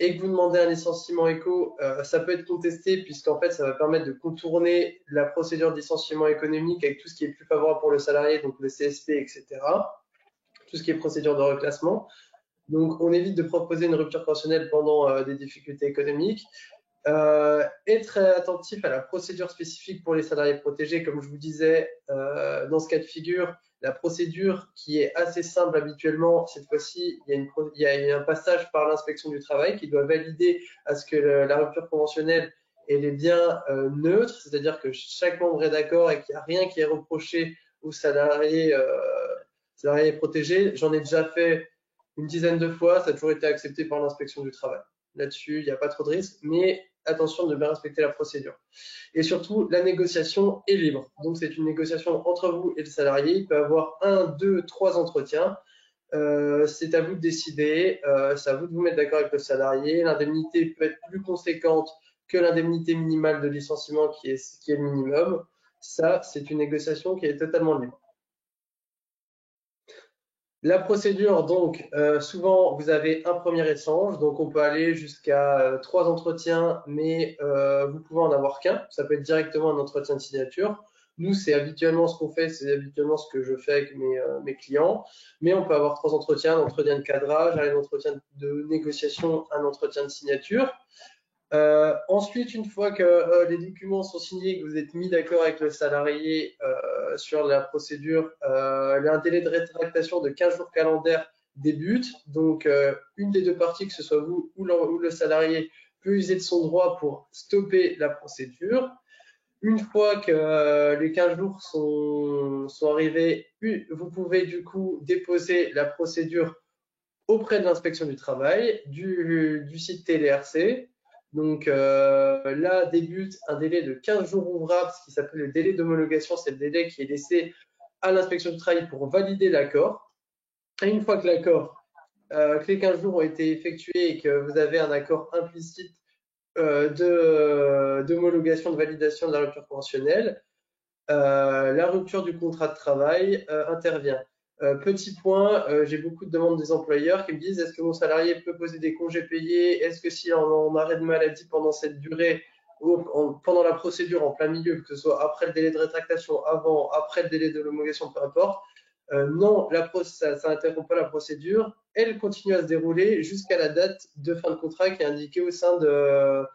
et que vous demandez un licenciement éco, ça peut être contesté puisqu'en fait, ça va permettre de contourner la procédure de licenciement économique avec tout ce qui est plus favorable pour le salarié, donc le CSP, etc. Tout ce qui est procédure de reclassement. Donc, on évite de proposer une rupture conventionnelle pendant des difficultés économiques. Être attentif à la procédure spécifique pour les salariés protégés, comme je vous disais, dans ce cas de figure, la procédure qui est assez simple habituellement, cette fois-ci, il y a un passage par l'inspection du travail qui doit valider à ce que la rupture conventionnelle elle est bien neutre, c'est-à-dire que chaque membre est d'accord et qu'il n'y a rien qui est reproché aux salariés protégés. J'en ai déjà fait une dizaine de fois, ça a toujours été accepté par l'inspection du travail. Là-dessus, il n'y a pas trop de risques, mais attention de bien respecter la procédure. Et surtout, la négociation est libre. Donc, c'est une négociation entre vous et le salarié. Il peut y avoir 1, 2, 3 entretiens. C'est à vous de décider. C'est à vous de vous mettre d'accord avec le salarié. L'indemnité peut être plus conséquente que l'indemnité minimale de licenciement qui est le minimum. Ça, c'est une négociation qui est totalement libre. La procédure, donc, souvent, vous avez un premier échange, donc on peut aller jusqu'à 3 entretiens, mais vous pouvez en avoir qu'un. Ça peut être directement un entretien de signature. Nous, c'est habituellement ce qu'on fait, c'est habituellement ce que je fais avec mes clients, mais on peut avoir 3 entretiens, un entretien de cadrage, un entretien de négociation, un entretien de signature. Ensuite, une fois que les documents sont signés, que vous êtes mis d'accord avec le salarié sur la procédure, un délai de rétractation de 15 jours calendaires débute. Donc, une des deux parties, que ce soit vous ou le salarié, peut user de son droit pour stopper la procédure. Une fois que les 15 jours sont arrivés, vous pouvez du coup déposer la procédure auprès de l'inspection du travail, du site TLRC. Donc là débute un délai de 15 jours ouvrables, ce qui s'appelle le délai d'homologation. C'est le délai qui est laissé à l'inspection du travail pour valider l'accord. Et une fois que que les 15 jours ont été effectués et que vous avez un accord implicite d'homologation, de validation de la rupture conventionnelle, la rupture du contrat de travail intervient. Petit point, j'ai beaucoup de demandes des employeurs qui me disent est-ce que mon salarié peut poser des congés payés? Est-ce que s'il est en arrêt de maladie pendant cette durée ou pendant la procédure en plein milieu, que ce soit après le délai de rétractation, avant, après le délai de l'homologation, peu importe, non, ça n'interrompt pas la procédure. Elle continue à se dérouler jusqu'à la date de fin de contrat qui est indiquée au sein de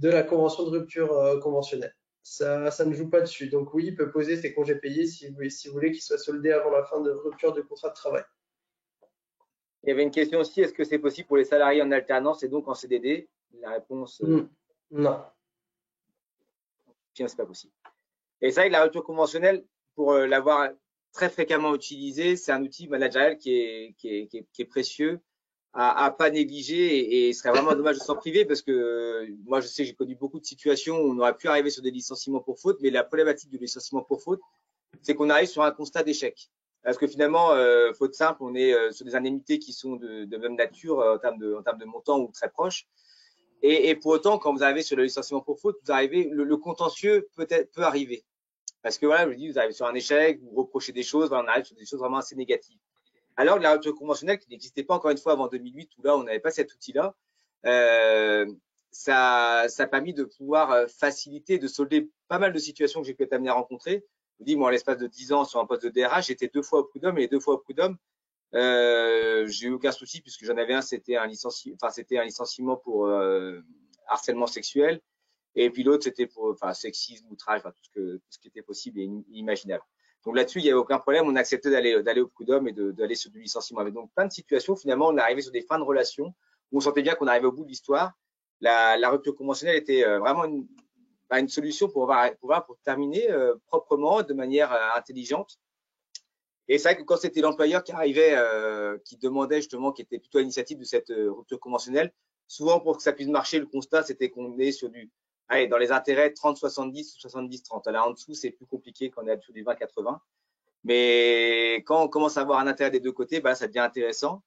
la convention de rupture conventionnelle. Ça ne joue pas dessus. Donc oui, il peut poser ses congés payés si vous voulez qu'ils soient soldés avant la fin de rupture du contrat de travail. Il y avait une question aussi, est-ce que c'est possible pour les salariés en alternance et donc en CDD? La réponse, non. c'est pas possible. Et c'est vrai que la rupture conventionnelle, pour l'avoir très fréquemment utilisée, c'est un outil managérial qui est précieux à pas négliger et ce serait vraiment dommage de s'en priver parce que moi je sais que j'ai connu beaucoup de situations où on aurait pu arriver sur des licenciements pour faute, mais la problématique du licenciement pour faute, c'est qu'on arrive sur un constat d'échec. Parce que finalement, faute simple, on est sur des indemnités qui sont de même nature en termes de montant ou très proches. Et pour autant, quand vous arrivez sur le licenciement pour faute, vous arrivez, le contentieux peut arriver. Parce que voilà, je vous dis, vous arrivez sur un échec, vous reprochez des choses, voilà, on arrive sur des choses vraiment assez négatives. Alors que la rupture conventionnelle, qui n'existait pas encore une fois avant 2008, où là, on n'avait pas cet outil-là, ça a permis de pouvoir faciliter, de solder pas mal de situations que j'ai pu être amené à rencontrer. Je vous dis, moi, en l'espace de 10 ans sur un poste de DRH, j'étais 2 fois au prud'homme et les 2 fois au prud'homme, j'ai eu aucun souci puisque j'en avais un, c'était un licenciement pour harcèlement sexuel. Et puis l'autre, c'était pour sexisme, outrage, tout ce qui était possible et inimaginable. Donc là-dessus, il n'y avait aucun problème. On acceptait d'aller au prud'homme et d'aller sur du licenciement. Mais donc plein de situations, finalement, on est arrivé sur des fins de relation où on sentait bien qu'on arrivait au bout de l'histoire. La rupture conventionnelle était vraiment une solution pour terminer proprement, de manière intelligente. Et c'est vrai que quand c'était l'employeur qui arrivait, qui demandait justement, qui était plutôt à l'initiative de cette rupture conventionnelle, souvent pour que ça puisse marcher, le constat, c'était qu'on est sur dans les intérêts 30-70 ou 70-30. Là, en dessous, c'est plus compliqué quand on est sur du 20-80. Mais quand on commence à avoir un intérêt des deux côtés, ça devient intéressant.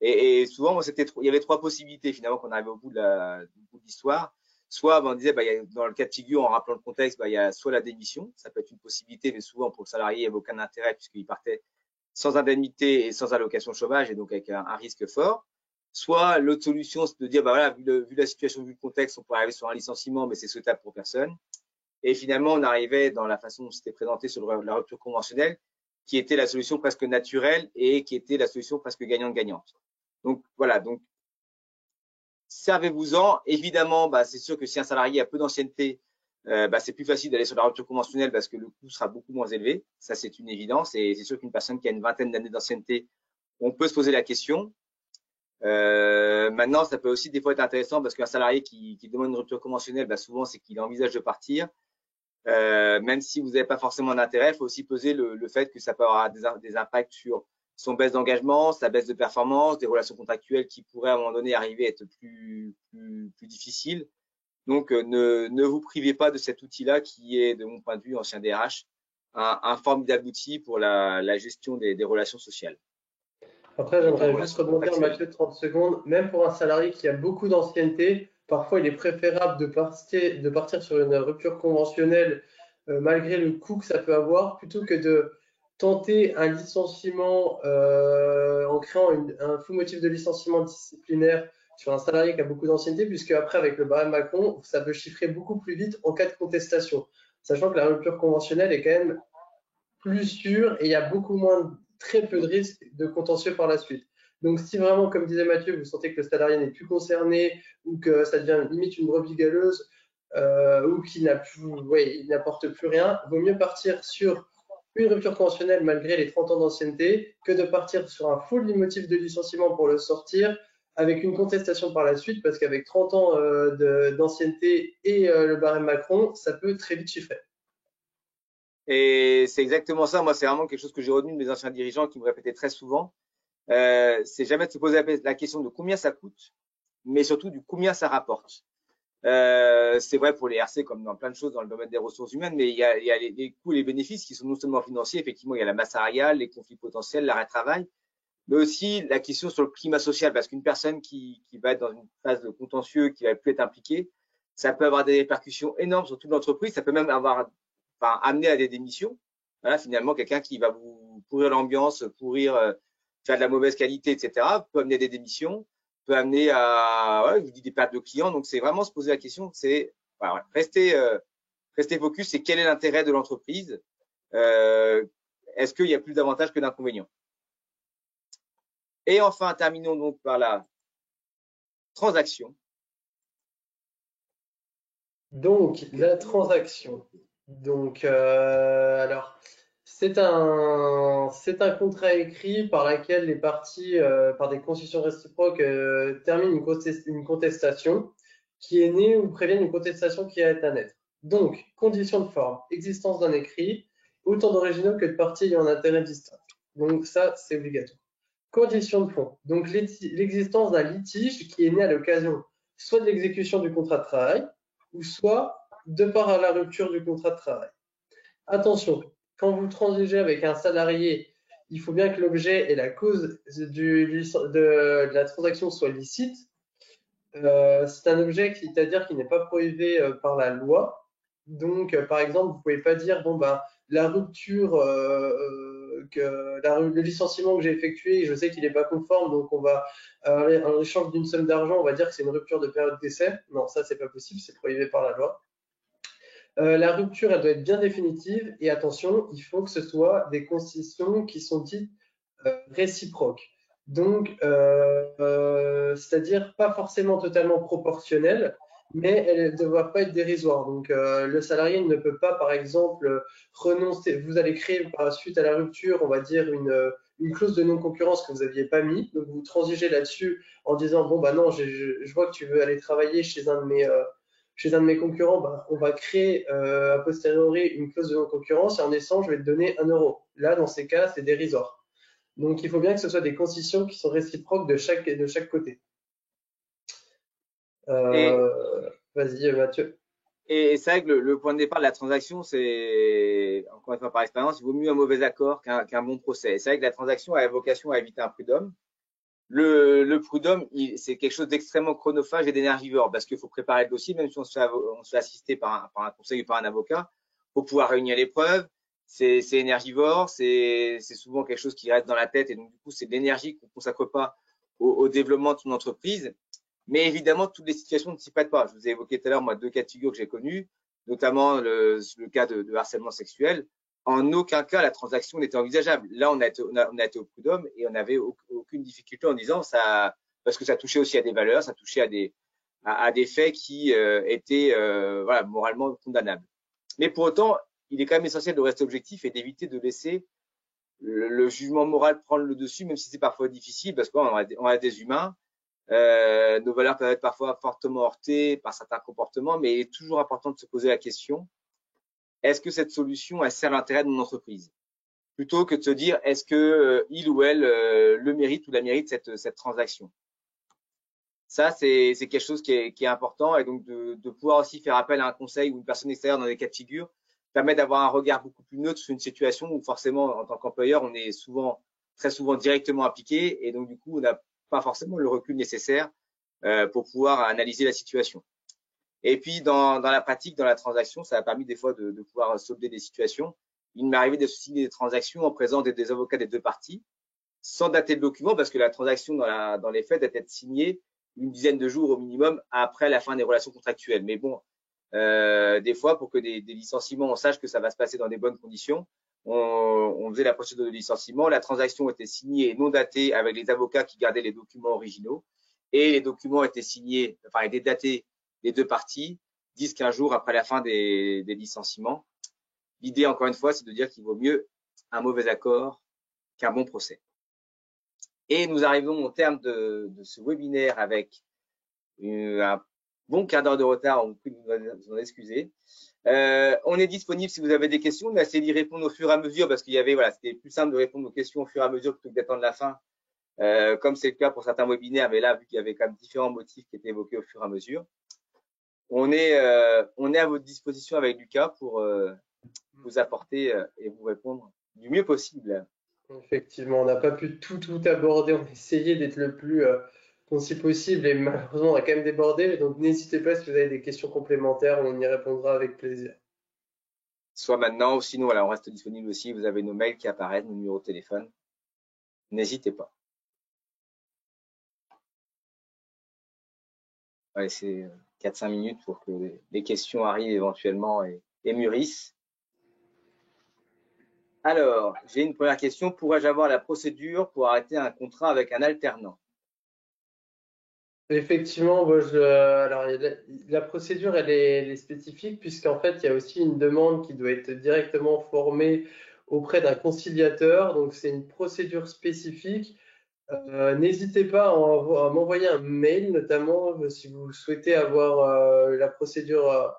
Et souvent, moi, il y avait 3 possibilités finalement qu'on arrivait au bout de l'histoire. Soit on disait, dans le cas de figure, en rappelant le contexte, il y a soit la démission, ça peut être une possibilité, mais souvent pour le salarié, il n'y avait aucun intérêt puisqu'il partait sans indemnité et sans allocation chômage et donc avec un risque fort. Soit l'autre solution, c'est de dire, vu la situation, vu le contexte, on pourrait arriver sur un licenciement, mais c'est souhaitable pour personne. Et finalement, on arrivait dans la façon dont c'était présenté sur la rupture conventionnelle, qui était la solution presque naturelle et qui était la solution presque gagnante-gagnante. Donc voilà, donc servez-vous-en. Évidemment, c'est sûr que si un salarié a peu d'ancienneté, c'est plus facile d'aller sur la rupture conventionnelle parce que le coût sera beaucoup moins élevé. Ça, c'est une évidence. Et c'est sûr qu'une personne qui a une vingtaine d'années d'ancienneté, on peut se poser la question. Maintenant, ça peut aussi des fois être intéressant parce qu'un salarié qui demande une rupture conventionnelle, souvent, c'est qu'il envisage de partir. Même si vous n'avez pas forcément d'intérêt, il faut aussi peser le fait que ça peut avoir des impacts sur son baisse d'engagement, sa baisse de performance, des relations contractuelles qui pourraient à un moment donné arriver à être plus difficiles. Donc, ne vous privez pas de cet outil-là qui est, de mon point de vue, ancien DRH, un formidable outil pour la gestion des relations sociales. Après, j'aimerais juste rebondir, Mathieu, 30 secondes. Même pour un salarié qui a beaucoup d'ancienneté, parfois il est préférable de partir sur une rupture conventionnelle malgré le coût que ça peut avoir, plutôt que de tenter un licenciement en créant un faux motif de licenciement disciplinaire sur un salarié qui a beaucoup d'ancienneté, puisque après, avec le barème Macron, ça peut chiffrer beaucoup plus vite en cas de contestation. Sachant que la rupture conventionnelle est quand même plus sûre et il y a beaucoup moins, très peu de risques de contentieux par la suite. Donc, si vraiment, comme disait Mathieu, vous sentez que le salarié n'est plus concerné ou que ça devient limite une brebis galeuse ou qu'il n'apporte plus rien, vaut mieux partir sur une rupture conventionnelle malgré les 30 ans d'ancienneté que de partir sur un full motif de licenciement pour le sortir avec une contestation par la suite, parce qu'avec 30 ans d'ancienneté et le barème Macron, ça peut très vite chiffrer. Et c'est exactement ça. Moi, c'est vraiment quelque chose que j'ai retenu de mes anciens dirigeants qui me répétaient très souvent. C'est jamais de se poser la question de combien ça coûte, mais surtout du combien ça rapporte. C'est vrai pour les RC comme dans plein de choses dans le domaine des ressources humaines, mais il y a les coûts et les bénéfices qui sont non seulement financiers, effectivement, il y a la masse salariale, les conflits potentiels, l'arrêt de travail, mais aussi la question sur le climat social, parce qu'une personne qui va être dans une phase de contentieux, qui va plus être impliquée, ça peut avoir des répercussions énormes sur toute l'entreprise, ça peut même amener à des démissions. Voilà, finalement, quelqu'un qui va vous pourrir l'ambiance, faire de la mauvaise qualité, etc., peut amener à des démissions, peut amener à, je vous dis, des pertes de clients. Donc, c'est vraiment se poser la question, c'est rester focus, c'est quel est l'intérêt de l'entreprise. Est-ce qu'il y a plus d'avantages que d'inconvénients? Et enfin, terminons donc par la transaction. Donc, la transaction. Donc, alors, c'est un contrat écrit par lequel les parties, par des concessions réciproques, terminent une contestation qui est née ou préviennent une contestation qui est à naître. Donc, conditions de forme, existence d'un écrit, autant d'originaux que de parties ayant un intérêt distinct. Donc, ça, c'est obligatoire. Conditions de fond. Donc, l'existence d'un litige qui est né à l'occasion soit de l'exécution du contrat de travail, ou soit de par à la rupture du contrat de travail. Attention, quand vous transigez avec un salarié, il faut bien que l'objet et la cause de la transaction soient licites. C'est un objet, c'est-à-dire qui n'est pas prohibié par la loi. Donc, par exemple, vous ne pouvez pas dire, bon, ben, la rupture, le licenciement que j'ai effectué, je sais qu'il n'est pas conforme, donc on va, en échange d'une somme d'argent, on va dire que c'est une rupture de période d'essai. Non, ça, c'est pas possible, c'est prohibé par la loi. La rupture, elle doit être bien définitive et attention, il faut que ce soit des concessions qui sont dites réciproques. Donc, c'est-à-dire pas forcément totalement proportionnelles, mais elles ne doivent pas être dérisoires. Donc, le salarié ne peut pas, par exemple, renoncer. Vous allez créer, suite à la rupture, on va dire une clause de non-concurrence que vous n'aviez pas mis. Donc, vous transigez là-dessus en disant, bon, bah non, je vois que tu veux aller travailler chez un de mes concurrents, bah, on va créer a posteriori une clause de non-concurrence et en échange, je vais te donner 1 euro. Là, dans ces cas, c'est dérisoire. Donc, il faut bien que ce soit des concessions qui sont réciproques de chaque côté. Vas-y, Mathieu. Et c'est vrai que le point de départ de la transaction, c'est, encore une fois par expérience, il vaut mieux un mauvais accord qu'un bon procès. C'est vrai que la transaction a vocation à éviter un prud'homme. Le prud'homme, c'est quelque chose d'extrêmement chronophage et d'énergivore parce qu'il faut préparer le dossier, même si on se fait assister par un conseil ou par un avocat, pour pouvoir réunir les preuves. C'est énergivore, c'est souvent quelque chose qui reste dans la tête et donc du coup, c'est de l'énergie qu'on ne consacre pas au développement de son entreprise. Mais évidemment, toutes les situations ne s'y prêtent pas. Je vous ai évoqué tout à l'heure, moi, 2 cas de figure que j'ai connus, notamment le cas de harcèlement sexuel. En aucun cas, la transaction n'était envisageable. Là, on a été au prud'homme et on n'avait aucune difficulté en disant ça, parce que ça touchait aussi à des valeurs, ça touchait à des faits qui étaient voilà, moralement condamnables. Mais pour autant, il est quand même essentiel de rester objectif et d'éviter de laisser le jugement moral prendre le dessus, même si c'est parfois difficile, parce qu'on a des humains. Nos valeurs peuvent être parfois fortement heurtées par certains comportements, mais il est toujours important de se poser la question, est-ce que cette solution, elle sert l'intérêt de mon entreprise? plutôt que de se dire est-ce que il ou elle le mérite ou la mérite cette transaction. Ça, c'est quelque chose qui est important et donc de pouvoir aussi faire appel à un conseil ou une personne extérieure dans des cas de figure permet d'avoir un regard beaucoup plus neutre sur une situation où forcément, en tant qu'employeur, on est très souvent directement impliqué et donc du coup, on n'a pas forcément le recul nécessaire pour pouvoir analyser la situation. Et puis, dans la pratique, dans la transaction, ça a permis des fois de pouvoir solder des situations. Il m'est arrivé de signer des transactions en présence des avocats des deux parties, sans dater le document, parce que la transaction, dans les faits, doit être signée une dizaine de jours au minimum après la fin des relations contractuelles. Mais bon, des fois, pour que des licenciements, on sache que ça va se passer dans des bonnes conditions, on faisait la procédure de licenciement. La transaction était signée et non datée avec les avocats qui gardaient les documents originaux. Et les documents étaient signés, enfin, étaient datés des deux parties 10-15 jours après la fin des licenciements. L'idée, encore une fois, c'est de dire qu'il vaut mieux un mauvais accord qu'un bon procès. Et nous arrivons au terme de ce webinaire avec un bon quart d'heure de retard. On vous prie de vous en excuser. On est disponible si vous avez des questions. On a essayé d'y répondre au fur et à mesure parce qu'il y avait, voilà, c'était plus simple de répondre aux questions au fur et à mesure plutôt que d'attendre la fin, comme c'est le cas pour certains webinaires. Mais là, vu qu'il y avait quand même différents motifs qui étaient évoqués au fur et à mesure, on est à votre disposition avec Lucas pour vous apporter et vous répondre du mieux possible. Effectivement, on n'a pas pu tout aborder. On a essayé d'être le plus concis possible et malheureusement, on a quand même débordé. Donc, n'hésitez pas si vous avez des questions complémentaires, on y répondra avec plaisir. Soit maintenant ou sinon, voilà, on reste disponible aussi. Vous avez nos mails qui apparaissent, nos numéros de téléphone. N'hésitez pas. On va laisser 4-5 minutes pour que les questions arrivent éventuellement et mûrissent. Alors, j'ai une première question. Pourrais-je avoir la procédure pour arrêter un contrat avec un alternant? Effectivement, moi, alors, la procédure, elle est spécifique puisqu'en fait, il y a aussi une demande qui doit être directement formée auprès d'un conciliateur. Donc, c'est une procédure spécifique. N'hésitez pas à m'envoyer un mail, notamment si vous souhaitez avoir la procédure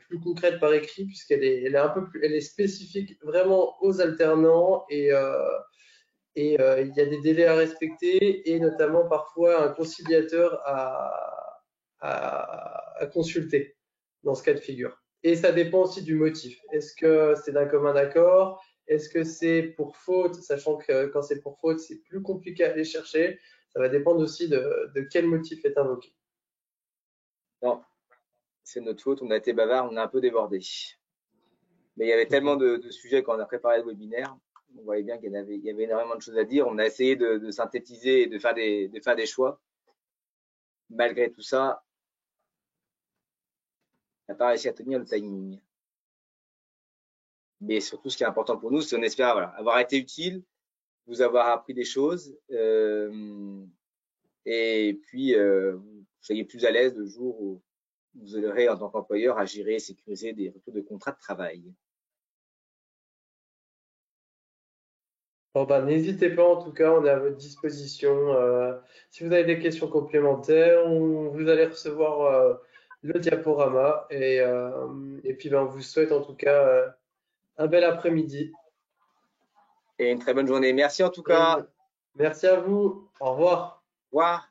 plus concrète par écrit, elle est un peu plus, elle est spécifique vraiment aux alternants et il y a des délais à respecter et notamment parfois un conciliateur à consulter dans ce cas de figure. Et ça dépend aussi du motif. Est-ce que c'est d'un commun accord? Est-ce que c'est pour faute? Sachant que quand c'est pour faute, c'est plus compliqué à aller chercher. Ça va dépendre aussi de quel motif est invoqué. Non, c'est notre faute. On a été bavard, on a un peu débordé. Mais il y avait tellement de sujets quand on a préparé le webinaire. On voyait bien qu'il y avait énormément de choses à dire. On a essayé de synthétiser et de faire des choix. Malgré tout ça, on n'a pas réussi à tenir le timing. Mais surtout, ce qui est important pour nous, c'est on espère voilà, avoir été utile, vous avoir appris des choses, et puis vous soyez plus à l'aise le jour où vous aurez en tant qu'employeur à gérer et sécuriser des retours de contrat de travail. Bon, ben, n'hésitez pas, en tout cas, on est à votre disposition. Si vous avez des questions complémentaires, vous allez recevoir le diaporama et puis ben, on vous souhaite en tout cas un bel après-midi. Et une très bonne journée. Merci en tout Et cas. merci à vous. Au revoir. Au revoir.